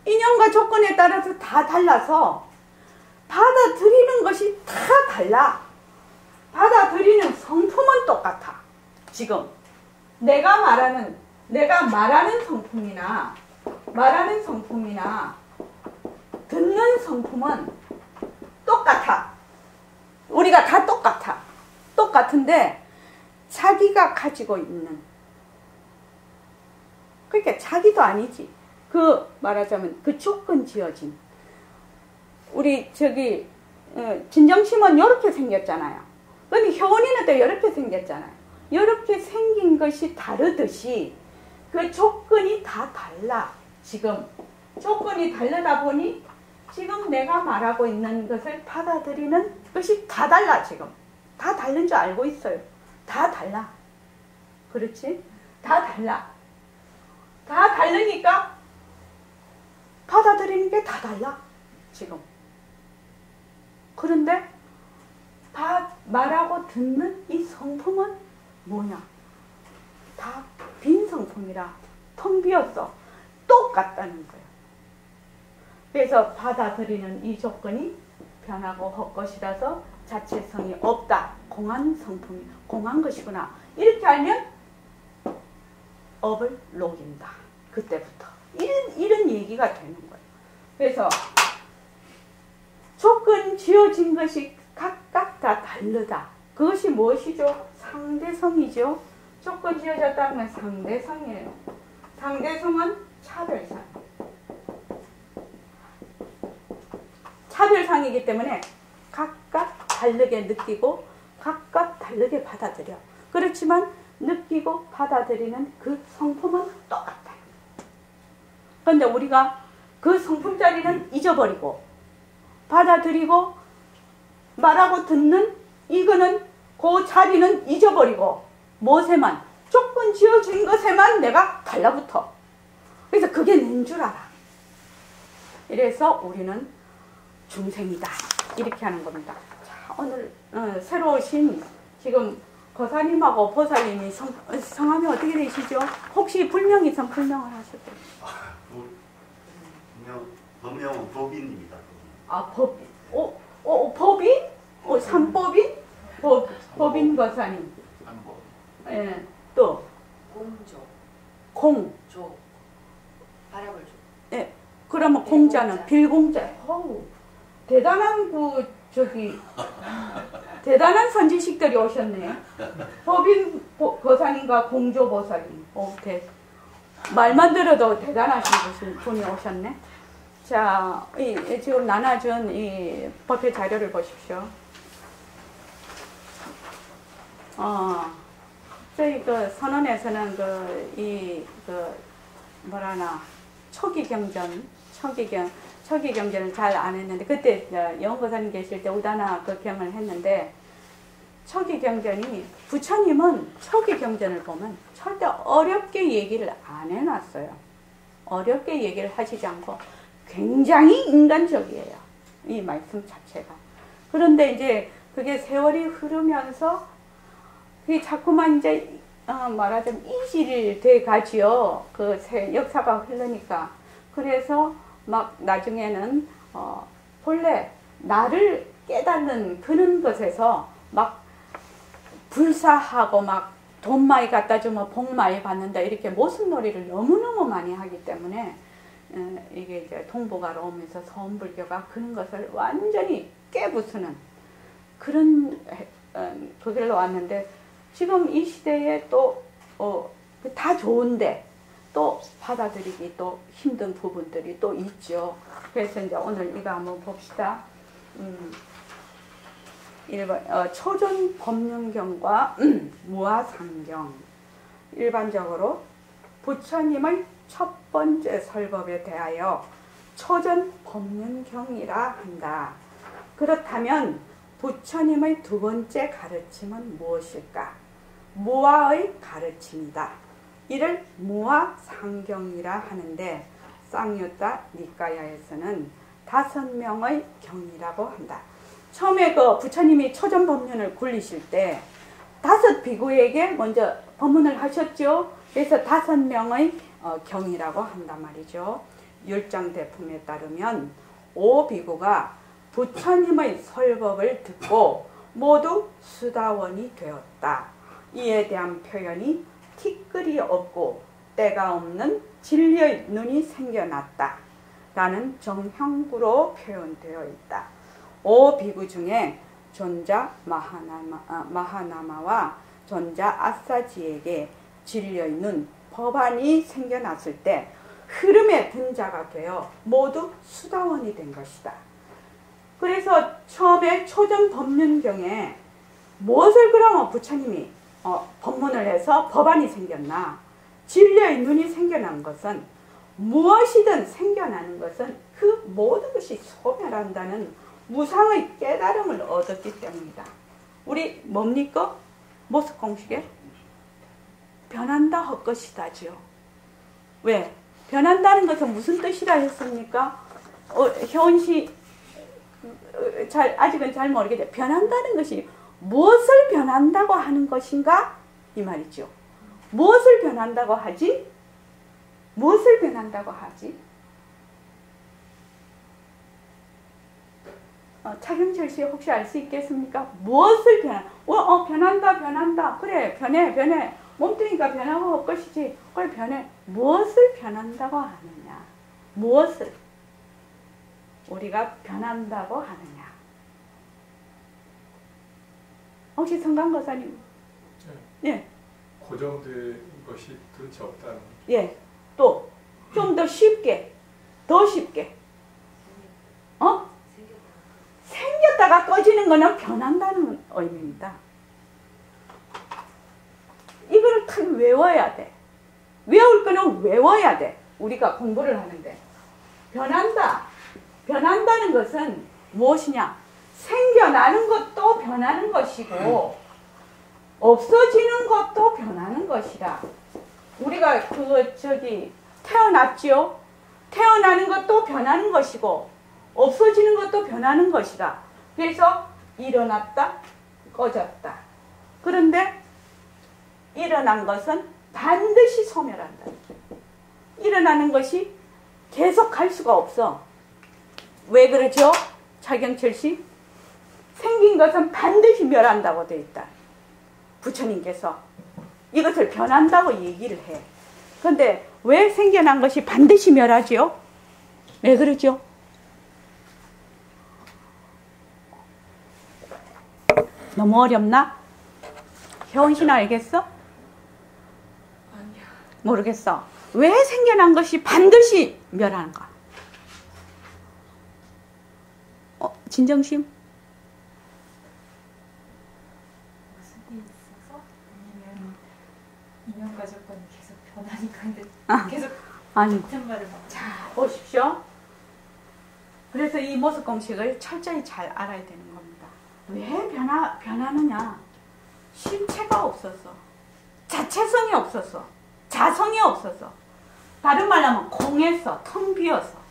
인연과 조건에 따라서 다 달라서 받아들이는 것이 다 달라. 받아들이는 성품은 똑같아. 지금 내가 말하는 성품이나 듣는 성품은 똑같아. 우리가 다 똑같은데 자기가 가지고 있는, 그러니까 자기도 아니지. 그 말하자면 그 조건 지어진, 우리 진정심은 이렇게 생겼잖아요. 근데 효원이는 또 이렇게 생겼잖아요. 이렇게 생긴 것이 다르듯이 그 조건이 다 달라. 지금 조건이 다르다 보니 지금 내가 말하고 있는 것을 받아들이는 것이 다 달라. 지금 다 다른 줄 알고 있어요. 다 달라. 그렇지? 다 달라. 다 다르니까 받아들이는 게 다 달라. 지금. 그런데 말하고 듣는 이 성품은 뭐냐? 다 빈 성품이라 텅 비었어. 똑같다는 거예요. 그래서 받아들이는 이 조건이 변하고 헛것이라서 자체성이 없다. 공한 성품이 공한 것이구나. 이렇게 알면 업을 녹인다. 그때부터 이런 얘기가 되는 거예요. 그래서 조건 지어진 것이 각각 다 다르다. 그것이 무엇이죠? 상대성이죠. 조건 지어졌다는 건 상대성이에요. 상대성은 차별상. 차별상이기 때문에 각각 다르게 느끼고 각각 다르게 받아들여. 그렇지만 느끼고 받아들이는 그 성품은 똑같아요. 그런데 우리가 그 성품 자리는 잊어버리고 받아들이고 말하고 듣는 이거는 그 자리는 잊어버리고 무엇에만 조건 지어진 것에만 내가 달라붙어. 그래서 그게 낸 줄 알아. 이래서 우리는 중생이다. 이렇게 하는 겁니다. 자, 오늘 새로 오신 지금 거사님하고 보살님이 성함이 어떻게 되시죠? 혹시 불명이 있으면 불명을 하실게요. 법명은 법인입니다. 아, 법인. 법인? 삼법인? 법인 거사님. 예, 또 공조. 바람을 줘. 예, 그러면 공자는 빌공자. 어우, 대단한 대단한 선지식들이 오셨네. 법인 거사님과 공조 보살님. 말만 들어도 대단하신 분이 오셨네. 자, 지금 나눠준 이 법회 자료를 보십시오. 저희 선언에서는 초기 경전을 잘 안 했는데, 그때 영원거사님 계실 때 우다나 그 경을 했는데, 초기 경전이, 부처님은 초기 경전을 보면 절대 어렵게 얘기를 안 해놨어요. 어렵게 얘기를 하시지 않고 굉장히 인간적이에요. 이 말씀 자체가. 그런데 이제 그게 세월이 흐르면서 그게 자꾸만 이제 말하자면 이질돼 가지요. 역사가 흐르니까. 그래서 막 나중에는 본래 나를 깨닫는 그런 것에서 막 불사하고 막 돈 많이 갖다 주면 복 많이 받는다. 이렇게 모순놀이를 너무너무 많이 하기 때문에 이게 이제 동북아로 오면서 서원불교가 그런 것을 완전히 깨부수는 그런 도들로 왔는데, 지금 이 시대에 또 다 좋은데 또 받아들이기 또 힘든 부분들이 또 있죠. 그래서 이제 오늘 이거 한번 봅시다. 1번 초전 법륜경과 무아상경. 일반적으로 부처님의 첫 번째 설법에 대하여 초전 법륜경이라 한다. 그렇다면 부처님의 두 번째 가르침은 무엇일까? 무아의 가르침이다. 이를 무아상경이라 하는데, 쌍유타 니까야에서는 5명의 경이라고 한다. 처음에 그 부처님이 초전법륜을 굴리실 때 5 비구에게 먼저 법문을 하셨죠. 그래서 5명의 경이라고 한단 말이죠. 율장대품에 따르면 5 비구가 부처님의 설법을 듣고 모두 수다원이 되었다. 이에 대한 표현이 티끌이 없고 때가 없는 진리의 눈이 생겨났다 라는 정형구로 표현되어 있다. 5 비구 중에 존자 마하나마와 존자 아사지에게 진리의 눈, 법안이 생겨났을 때 흐름의 분자가 되어 모두 수다원이 된 것이다. 그래서 처음에 초전법륜경에 무엇을 그러면 부처님이 법문을 해서 법안이 생겼나? 진리의 눈이 생겨난 것은 무엇이든 생겨나는 것은 그 모든 것이 소멸한다는 무상의 깨달음을 얻었기 때문이다. 우리 뭡니까? 모습 공식에 변한다 헛것이다지요. 왜? 변한다는 것은 무슨 뜻이라 했습니까? 현시 아직은 잘 모르겠는데 변한다는 것이 무엇을 변한다고 하는 것인가? 이 말이죠. 무엇을 변한다고 하지? 무엇을 변한다고 하지? 차경철 씨 혹시 알 수 있겠습니까? 무엇을 변한다. 그래, 변해. 몸뚱이가 변하고 할 것이지. 그래, 변해. 무엇을 변한다고 하느냐? 무엇을 우리가 변한다고 하느냐? 혹시 성강거사님? 예. 고정된 것이 도대체 없다는. 예. 또 좀 더 쉽게, 생겼다가 꺼지는 거는 변한다는 의미입니다. 이거를 딱 외워야 돼. 외울 거는 외워야 돼. 우리가 공부를 하는데. 변한다는 것은 무엇이냐? 생겨나는 것도 변하는 것이고 없어지는 것도 변하는 것이라. 우리가 태어났죠? 태어나는 것도 변하는 것이고 없어지는 것도 변하는 것이다. 그래서 일어났다, 꺼졌다. 그런데 일어난 것은 반드시 소멸한다. 일어나는 것이 계속 갈 수가 없어. 왜 그러죠? 차경철 씨? 생긴 것은 반드시 멸한다고 되어 있다. 부처님께서 이것을 변한다고 얘기를 해. 그런데 왜 생겨난 것이 반드시 멸하지요? 왜 그러죠? 너무 어렵나? 혜원 씨는 알겠어? 아니요. 모르겠어. 왜 생겨난 것이 반드시 멸하는가? 진정심? 무슨 일이 있어서? 아니면 인연과 조건이 계속 변하니까 근데 계속 아니. 같은 말을 막. 자, 보십시오. 그래서 이 모습 공식을 철저히 잘 알아야 되는 겁니다. 왜 변하느냐? 실체가 없어서, 자체성이 없어서, 자성이 없어서, 다른 말로 하면 공해서, 텅 비어서,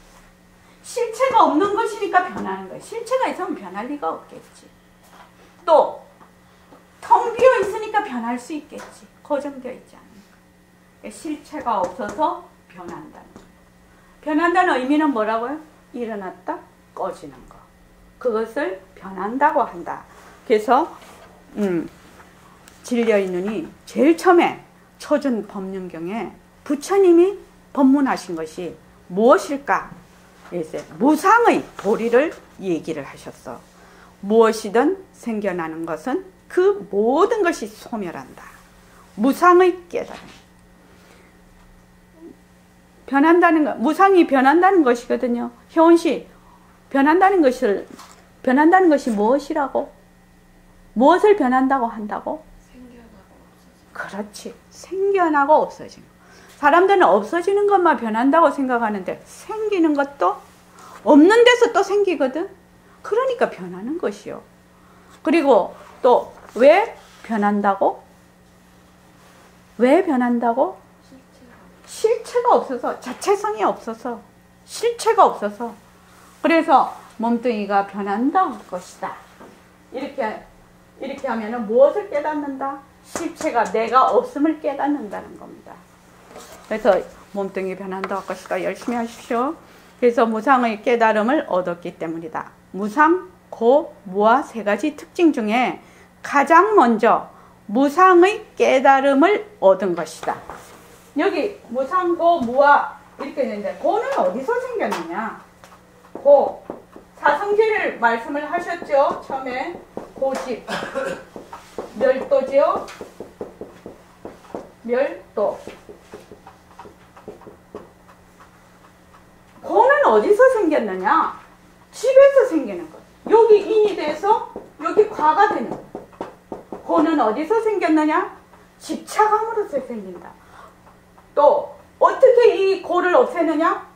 실체가 없는 것이니까 변하는 거예요. 실체가 있으면 변할 리가 없겠지. 또 텅 비어 있으니까 변할 수 있겠지. 고정되어 있지 않으니까. 실체가 없어서 변한다는 거예요. 변한다는 의미는 뭐라고요? 일어났다, 꺼지는 거. 그것을 변한다고 한다. 그래서 진리의 눈이 제일 처음에 초전 법륜경에 부처님이 법문하신 것이 무엇일까? 그래서 무상의 도리를 얘기를 하셨어. 무엇이든 생겨나는 것은 그 모든 것이 소멸한다. 무상의 깨달음. 변한다는 것, 무상이 변한다는 것이거든요. 혜원 씨, 변한다는 것이 무엇이라고? 무엇을 변한다고 한다고? 생겨나고 없어지고. 그렇지. 생겨나고 없어지는 것. 사람들은 없어지는 것만 변한다고 생각하는데 생기는 것도 없는 데서 또 생기거든. 그러니까 변하는 것이요. 그리고 또 왜 변한다고? 왜 변한다고? 실체가 없어서, 자체성이 없어서 실체가 없어서. 그래서 몸뚱이가 변한다 할 것이다. 이렇게 하면은 무엇을 깨닫는다? 실체가 내가 없음을 깨닫는다는 겁니다. 그래서 몸뚱이 변한다 할 것이다. 열심히 하십시오. 그래서 무상의 깨달음을 얻었기 때문이다. 무상, 고, 무아 세 가지 특징 중에 가장 먼저 무상의 깨달음을 얻은 것이다. 여기 무상, 고, 무아 이렇게 있는데 고는 어디서 생겼느냐? 고, 사성제를 말씀을 하셨죠? 처음에 고집, 멸도죠? 멸도. 고는 어디서 생겼느냐? 집에서 생기는 것. 여기 인이 돼서 여기 과가 되는 것. 고는 어디서 생겼느냐? 집착함으로써 생긴다. 또 어떻게 이 고를 없애느냐?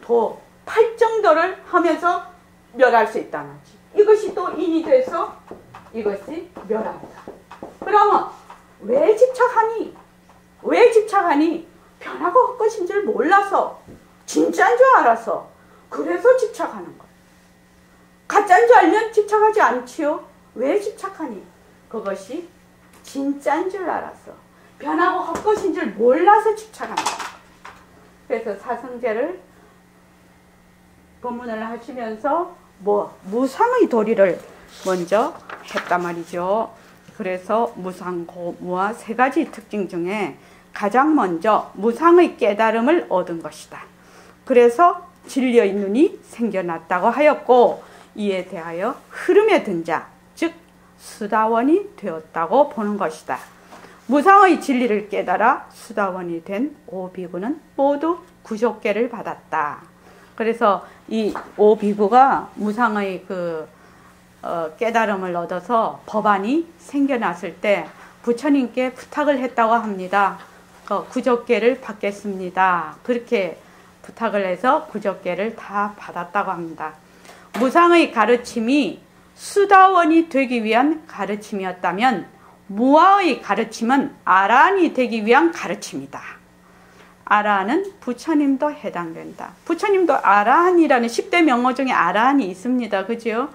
도, 팔정도를 하면서 멸할 수 있다는 거지. 이것이 또 인이 돼서 이것이 멸합니다. 그러면 왜 집착하니? 왜 집착하니? 변하고 헛것인 줄 몰라서, 진짜인 줄 알아서, 그래서 집착하는 거예요. 가짜인 줄 알면 집착하지 않지요? 왜 집착하니? 그것이 진짜인 줄 알아서, 변하고 헛것인 줄 몰라서 집착하는 거예요. 그래서 사성제를 법문을 하시면서 무상의 도리를 먼저 했단 말이죠. 그래서 무상, 고, 무아 세 가지 특징 중에 가장 먼저 무상의 깨달음을 얻은 것이다. 그래서 진리의 눈이 생겨났다고 하였고, 이에 대하여 흐름에 든 자, 즉 수다원이 되었다고 보는 것이다. 무상의 진리를 깨달아 수다원이 된 오비구는 모두 구족계를 받았다. 그래서 이 오비구가 무상의 깨달음을 얻어서 법안이 생겨났을 때 부처님께 부탁을 했다고 합니다. 구족계를 받겠습니다. 그렇게 부탁을 해서 구족계를 다 받았다고 합니다. 무상의 가르침이 수다원이 되기 위한 가르침이었다면 무아의 가르침은 아라한이 되기 위한 가르침이다. 아라한은 부처님도 해당된다. 부처님도 아라한이라는 10대 명호 중에 아라한이 있습니다. 그죠?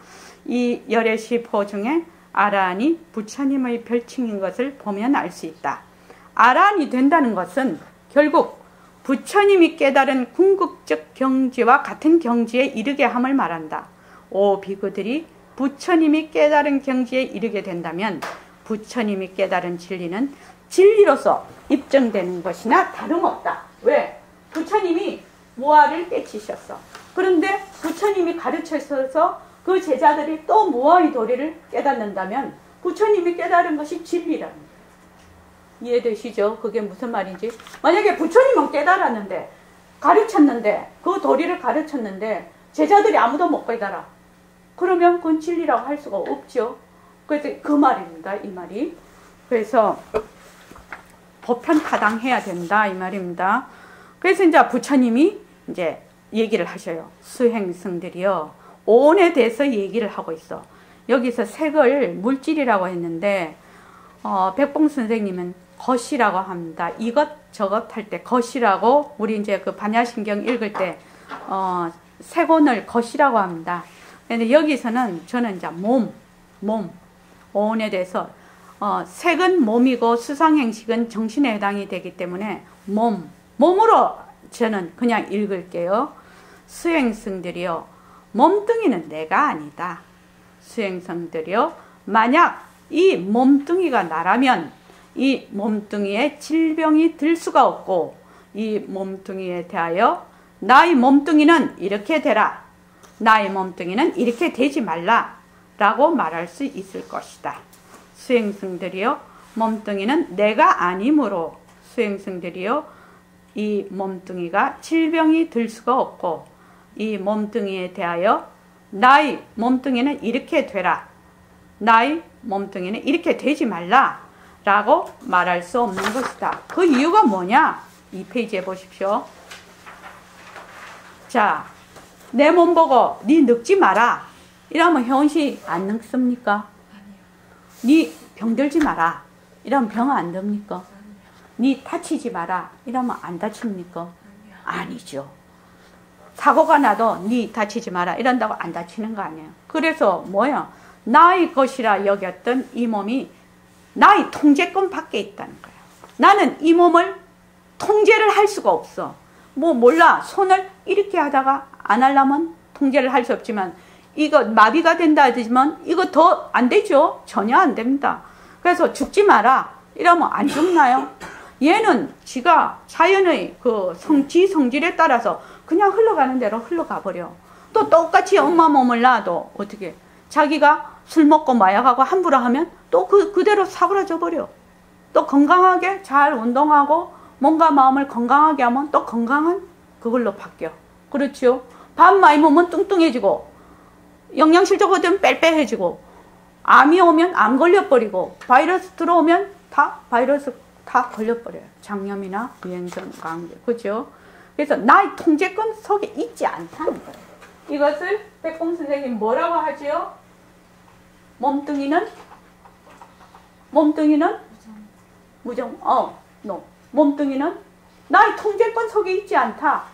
이 열애시포 중에 아라한이 부처님의 별칭인 것을 보면 알 수 있다. 아라한이 된다는 것은 결국 부처님이 깨달은 궁극적 경지와 같은 경지에 이르게 함을 말한다. 오 비구들이 부처님이 깨달은 경지에 이르게 된다면 부처님이 깨달은 진리는 진리로서 입증되는 것이나 다름없다. 왜? 부처님이 무아를 깨치셨어. 그런데 부처님이 가르쳐서 그 제자들이 또 무아의 도리를 깨닫는다면 부처님이 깨달은 것이 진리라는 거예요. 이해되시죠? 그게 무슨 말인지. 만약에 부처님은 깨달았는데, 가르쳤는데, 그 도리를 가르쳤는데 제자들이 아무도 못 깨달아. 그러면 그건 진리라고 할 수가 없죠. 그래서 그 말입니다. 이 말이. 그래서 보편타당해야 된다. 이 말입니다. 그래서 이제 부처님이 이제 얘기를 하셔요. 수행승들이요. 오온에 대해서 얘기를 하고 있어. 여기서 색을 물질이라고 했는데, 백봉 선생님은 것이라고 합니다. 이것 저것 할 때 것이라고, 우리 이제 그 반야신경 읽을 때 색온을 것이라고 합니다. 근데 여기서는 저는 이제 몸, 오온에 대해서 색은 몸이고 수상행식은 정신에 해당이 되기 때문에 몸으로 저는 그냥 읽을게요. 수행승들이요, 몸뚱이는 내가 아니다. 수행승들이요, 만약 이 몸뚱이가 나라면 이 몸뚱이에 질병이 들 수가 없고, 이 몸뚱이에 대하여 나의 몸뚱이는 이렇게 되라, 나의 몸뚱이는 이렇게 되지 말라 라고 말할 수 있을 것이다. 수행승들이요, 몸뚱이는 내가 아니므로 수행승들이요, 이 몸뚱이가 질병이 들 수가 없고, 이 몸뚱이에 대하여 나의 몸뚱이는 이렇게 되라, 나의 몸뚱이는 이렇게 되지 말라 라고 말할 수 없는 것이다. 그 이유가 뭐냐? 이 페이지에 보십시오. 자, 내 몸 보고 니 늙지 마라 이러면 효은씨 안 늙습니까? 니 병들지 마라 이러면 병 안 듭니까? 니 다치지 마라 이러면 안 다칩니까? 아니죠. 사고가 나도 니 다치지 마라 이런다고 안 다치는 거 아니에요. 그래서 뭐야? 나의 것이라 여겼던 이 몸이 나의 통제권 밖에 있다는 거예요. 나는 이 몸을 통제를 할 수가 없어. 뭐 몰라. 손을 이렇게 하다가 안 하려면 통제를 할 수 없지만 이거 마비가 된다 하지만 이거 더 안 되죠. 전혀 안 됩니다. 그래서 죽지 마라 이러면 안 죽나요? 얘는 지가 자연의 그 성질에 따라서 그냥 흘러가는 대로 흘러가 버려. 또 똑같이 엄마 몸을 놔도 어떻게 자기가 술 먹고 마약하고 함부로 하면 또 그대로 사그라져 버려. 또 건강하게 잘 운동하고 몸과 마음을 건강하게 하면 또 건강한 그걸로 바뀌어. 그렇죠? 밥 많이 먹으면 뚱뚱해지고 영양실조 거든 뺄빼해지고 암이 오면 암 걸려버리고 바이러스 들어오면 다 바이러스 다 걸려버려요. 장염이나 유행성 감기. 그죠? 그래서 나의 통제권 속에 있지 않다는 거예요. 이것을 백공 선생님 뭐라고 하지요? 몸뚱이는 무정. no. 몸뚱이는 나의 통제권 속에 있지 않다.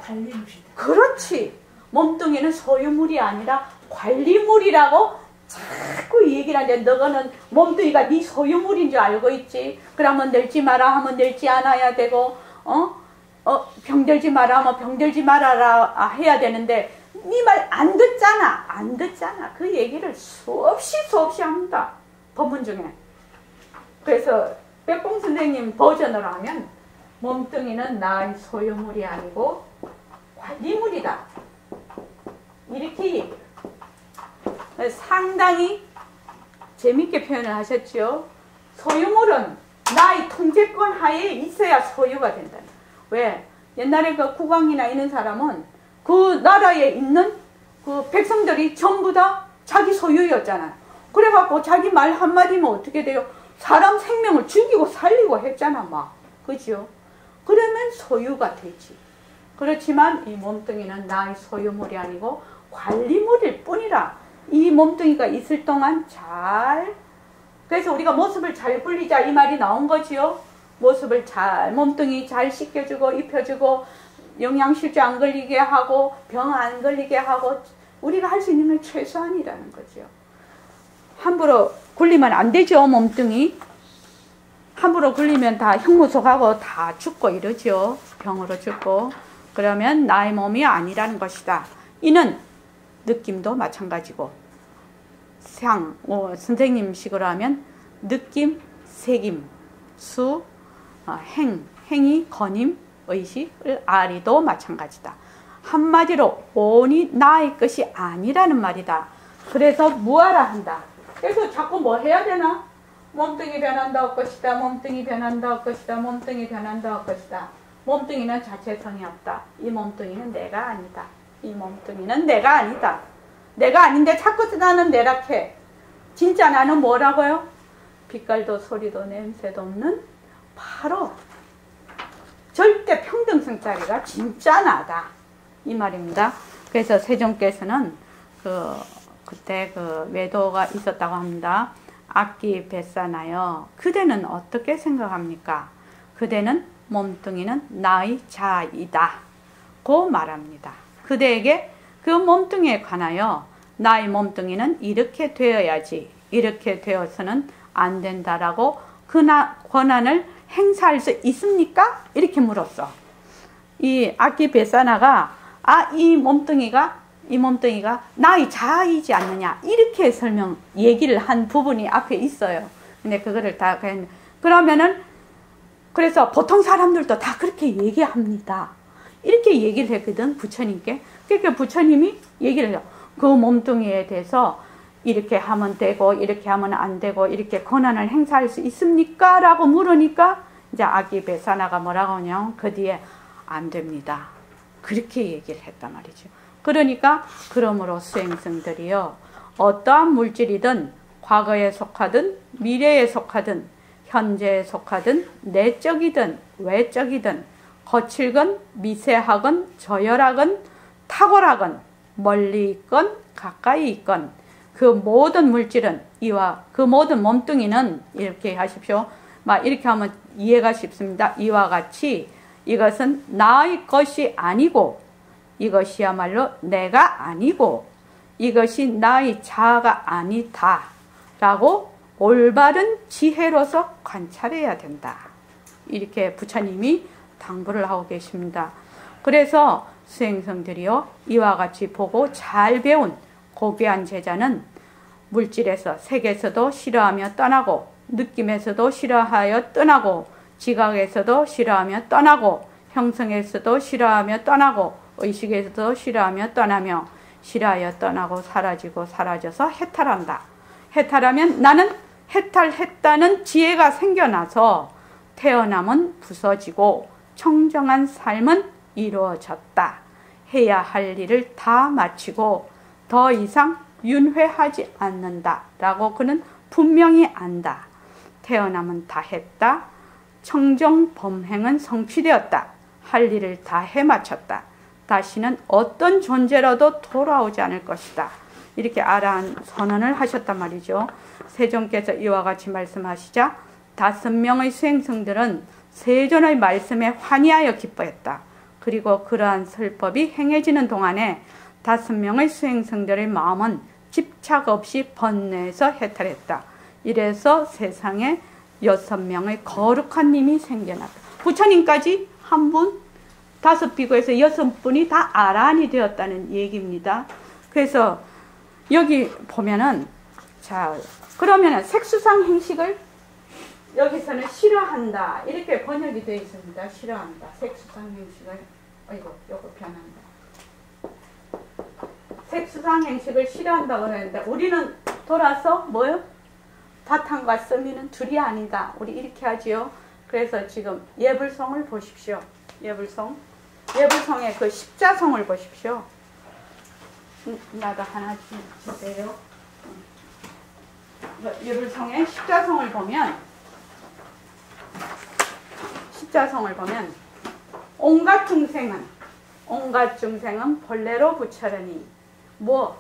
관리물이다. 그렇지. 몸뚱이는 소유물이 아니라 관리물이라고 자꾸 얘기를 하는데 너는 몸뚱이가 네 소유물인 줄 알고 있지. 그러면 늙지 마라 하면 늙지 않아야 되고 병들지 마라 하면 병들지 말아라 해야 되는데 네 말 안 듣잖아. 안 듣잖아. 그 얘기를 수없이 합니다. 법문 중에. 그래서 백봉 선생님 버전으로 하면 몸뚱이는 나의 소유물이 아니고 관리물이다. 이렇게 얘기해요. 상당히 재밌게 표현을 하셨죠. 소유물은 나의 통제권 하에 있어야 소유가 된다. 왜? 옛날에 그 국왕이나 있는 사람은 그 나라에 있는 그 백성들이 전부 다 자기 소유였잖아요. 그래갖고 자기 말 한마디면 어떻게 돼요? 사람 생명을 죽이고 살리고 했잖아, 막. 그죠? 그러면 소유가 되지. 그렇지만 이 몸뚱이는 나의 소유물이 아니고 관리물일 뿐이라. 이 몸뚱이가 있을 동안 그래서 우리가 모습을 잘 굴리자 이 말이 나온 거지요. 모습을 몸뚱이 잘 씻겨주고 입혀주고 영양실조 안 걸리게 하고 병 안 걸리게 하고 우리가 할 수 있는 건 최소한이라는 거죠. 함부로 굴리면 안 되죠. 몸뚱이 함부로 굴리면 다 흉무속하고 다 죽고 이러죠. 병으로 죽고. 그러면 나의 몸이 아니라는 것이다. 이는 느낌도 마찬가지고 선생님식으로 하면 느낌, 색임, 수, 행위, 거님, 의식을 아리도 마찬가지다. 한마디로 온이 나의 것이 아니라는 말이다. 그래서 무하라 한다. 그래서 자꾸 뭐 해야 되나? 몸뚱이 변한다 할 것이다. 몸뚱이 변한다 할 것이다. 몸뚱이 변한다 할 것이다. 몸뚱이는 자체성이 없다. 이 몸뚱이는 내가 아니다. 이 몸뚱이는 내가 아니다. 내가 아닌데 자꾸 나는 내락해. 진짜 나는 뭐라고요? 빛깔도 소리도 냄새도 없는 바로 절대 평등성짜리가 진짜 나다. 이 말입니다. 그래서 세종께서는 그때 외도가 있었다고 합니다. 악기 뱃사나여 그대는 어떻게 생각합니까? 그대는 몸뚱이는 나의 자이다. 고 말합니다. 그대에게 그 몸뚱이에 관하여 나의 몸뚱이는 이렇게 되어야지 이렇게 되어서는 안 된다라고 권한을 행사할 수 있습니까? 이렇게 물었어. 이 악기 뱃사나가 이 몸뚱이가 나의 자아이지 않느냐 이렇게 얘기를 한 부분이 앞에 있어요. 근데 그거를 다 그러면은 그래서 보통 사람들도 다 그렇게 얘기합니다. 이렇게 얘기를 했거든 부처님께. 그러니까 부처님이 얘기를 해요. 그 몸뚱이에 대해서 이렇게 하면 되고 이렇게 하면 안 되고 이렇게 권한을 행사할 수 있습니까? 라고 물으니까 이제 악기 뱃사나가 뭐라고 하냐면 그 뒤에 안 됩니다. 그렇게 얘기를 했단 말이죠. 그러니까 그러므로 수행성들이요 어떠한 물질이든 과거에 속하든 미래에 속하든 현재에 속하든 내적이든 외적이든 거칠건 미세하건 저열하건 탁월하건 멀리 있건 가까이 있건 그 모든 물질은 그 모든 몸뚱이는 이렇게 하십시오. 막 이렇게 하면 이해가 쉽습니다. 이와 같이 이것은 나의 것이 아니고 이것이야말로 내가 아니고 이것이 나의 자아가 아니다 라고 올바른 지혜로서 관찰해야 된다. 이렇게 부처님이 당부를 하고 계십니다. 그래서 수행성들이요, 이와 같이 보고 잘 배운 고귀한 제자는 물질에서 색에서도 싫어하며 떠나고, 느낌에서도 싫어하여 떠나고, 지각에서도 싫어하며 떠나고, 형성에서도 싫어하며 떠나고, 의식에서도 싫어하며 떠나며, 싫어하여 떠나고 사라지고 사라져서 해탈한다. 해탈하면 나는 해탈했다는 지혜가 생겨나서 태어남은 부서지고 청정한 삶은 이루어졌다. 해야 할 일을 다 마치고 더 이상 윤회하지 않는다 라고 그는 분명히 안다. 태어남은 다 했다. 청정 범행은 성취되었다. 할 일을 다 해마쳤다. 다시는 어떤 존재라도 돌아오지 않을 것이다. 이렇게 아라한 선언을 하셨단 말이죠. 세존께서 이와 같이 말씀하시자 5명의 수행성들은 세존의 말씀에 환희하여 기뻐했다. 그리고 그러한 설법이 행해지는 동안에 5명의 수행성들의 마음은 집착 없이 번뇌에서 해탈했다. 이래서 세상에 6명의 거룩한 님이 생겨났다. 부처님까지 한 분, 5비구에서 6분이 다 아라한이 되었다는 얘기입니다. 그래서 여기 보면은, 자, 그러면은 색수상 행식을 여기서는 싫어한다. 이렇게 번역이 되어 있습니다. 싫어한다. 색수상 행식을, 아이고, 요거 변한다. 색수상 행식을 싫어한다고 했는데, 우리는 돌아서 뭐요? 바탕과 서미는 둘이 아니다. 우리 이렇게 하지요. 그래서 지금 예불성을 보십시오. 예불성. 예불성의 그 십자성을 보십시오. 나도 하나 주세요. 예불성의 십자성을 보면, 온갖 중생은 본래로 부처라니. 뭐?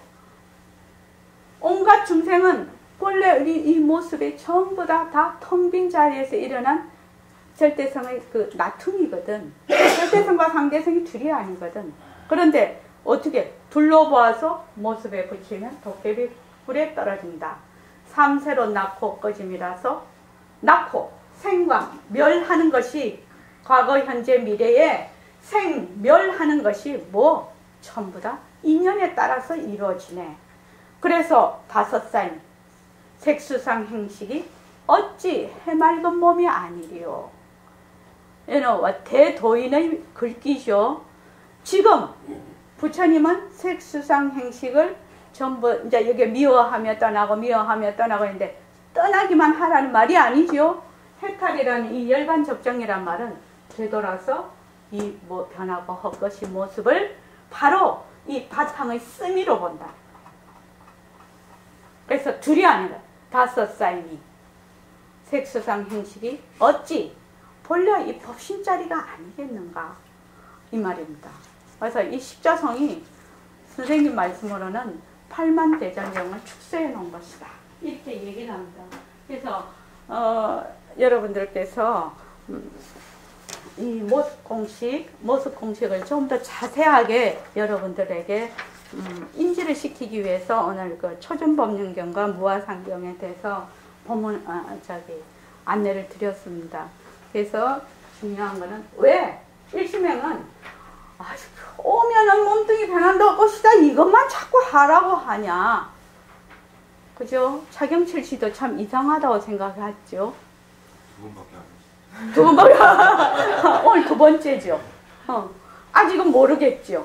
온갖 중생은 본래 이 모습이 전부 다 텅 빈 자리에서 일어난 절대성의 그 나툼이거든. 절대성과 상대성이 둘이 아니거든. 그런데 어떻게 둘러보아서 모습에 붙이면 도깨비 불에 떨어진다. 삼세로 낳고 꺼짐이라서 낳고 생광 멸하는 것이 과거 현재 미래에 생멸하는 것이 뭐 전부 다 인연에 따라서 이루어지네. 그래서 5살 색수상 행식이 어찌 해맑은 몸이 아니리요. 이는 대도인의 글귀죠. 지금 부처님은 색수상 행식을 전부 이제 여기 미워하며 떠나고 했는데 떠나기만 하라는 말이 아니죠. 해탈이라는 이 열반적정이란 말은 되돌아서 이 뭐 변하고 헛것이 모습을 바로 이 바탕의 쓰미로 본다. 그래서 둘이 아니라 5쌍이 색수상 행식이 어찌 본래 이 법신자리가 아니겠는가 이 말입니다. 그래서 이 십자성이 선생님 말씀으로는 8만 대장경을 축소해 놓은 것이다. 이렇게 얘기를 합니다. 그래서 여러분들께서 이 모습 공식을 좀 더 자세하게 여러분들에게 인지를 시키기 위해서 오늘 그 초준법륜경과 무아상경에 대해서 안내를 드렸습니다. 그래서 중요한 거는 왜 일심행은 오면은 몸뚱이 변한다고 것이다 이것만 자꾸 하라고 하냐. 그죠? 차경철 씨도 참 이상하다고 생각했죠. 2번밖에 안 했어요. 오늘 2번째죠. 아직은 모르겠죠.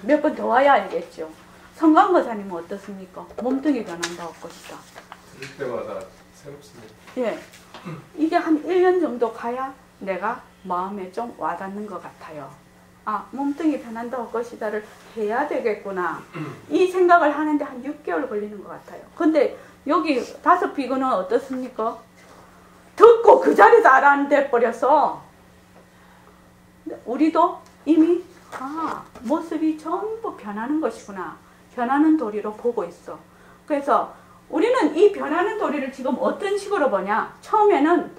몇 번 더 와야 알겠죠. 성광거사님은 어떻습니까? 몸뚱이 변한다고 것이다. 들을 때마다 새롭습니다. 예. 이게 한 1년 정도 가야 내가 마음에 좀 와닿는 것 같아요. 아, 몸뚱이 변한다고 것이다를 해야 되겠구나. 이 생각을 하는데 한 6개월 걸리는 것 같아요. 근데 여기 5비구는 어떻습니까? 듣고 그 자리에서 알아내 버려서 우리도 이미 모습이 전부 변하는 것이구나. 변하는 도리로 보고 있어. 그래서 우리는 이 변하는 도리를 지금 어떤 식으로 보냐. 처음에는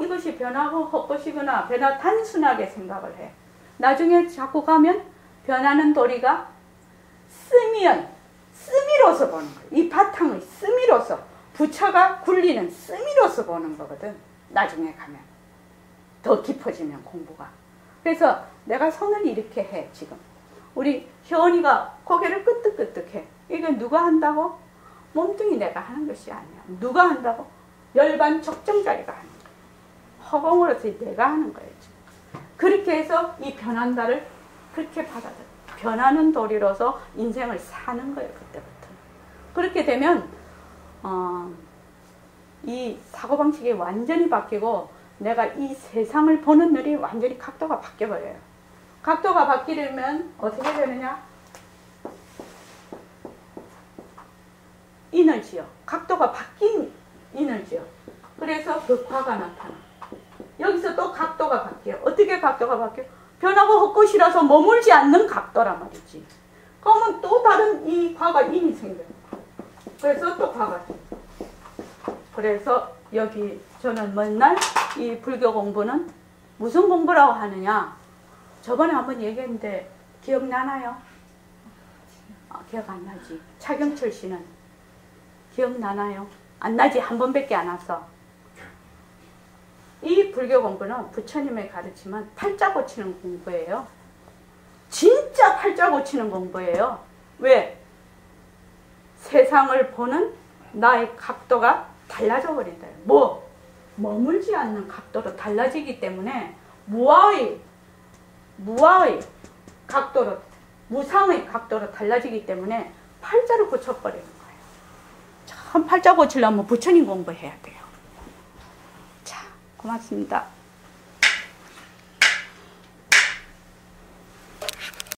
이것이 변하고 헛것이구나. 단순하게 생각을 해. 나중에 자꾸 가면 변하는 도리가 쓰미로서 보는 거예요. 이 바탕의 쓰미로서, 부처가 굴리는 쓰미로서 보는 거거든. 나중에 가면. 더 깊어지면 공부가. 그래서 내가 손을 이렇게 해, 지금. 우리 효원이가 고개를 끄덕끄덕해. 이게 누가 한다고? 몸뚱이 내가 하는 것이 아니야. 누가 한다고? 열반 적정자리가 하는 거야. 허공으로서 내가 하는 거예요, 지금. 그렇게 해서 이 변한다를 그렇게 받아들여. 변하는 도리로서 인생을 사는 거예요, 그때부터. 그렇게 되면 이 사고방식이 완전히 바뀌고 내가 이 세상을 보는 눈이 완전히 각도가 바뀌어버려요. 각도가 바뀌려면 어떻게 되느냐? 이너지요. 각도가 바뀐 이너지요. 그래서 벽화가 나타나. 여기서 또 각도가 바뀌어요. 어떻게 각도가 바뀌어요? 변하고 헛것이라서 머물지 않는 각도란 말이지. 그러면 또 다른 이 과가 인이 생겨요. 그래서 또 과가 생겨요. 그래서 여기 저는 맨날 이 불교 공부는 무슨 공부라고 하느냐? 저번에 한번 얘기했는데 기억나나요? 기억 안 나지. 차경철 씨는 기억나나요? 안 나지. 한 번밖에 안 왔어. 이 불교 공부는 부처님의 가르침은 팔자 고치는 공부예요. 진짜 팔자 고치는 공부예요. 왜? 세상을 보는 나의 각도가 달라져 버린다. 머물지 않는 각도로 달라지기 때문에 무아의 각도로, 무상의 각도로 달라지기 때문에 팔자를 고쳐버리는 거예요. 참 팔자 고치려면 부처님 공부해야 돼요. 자, 고맙습니다.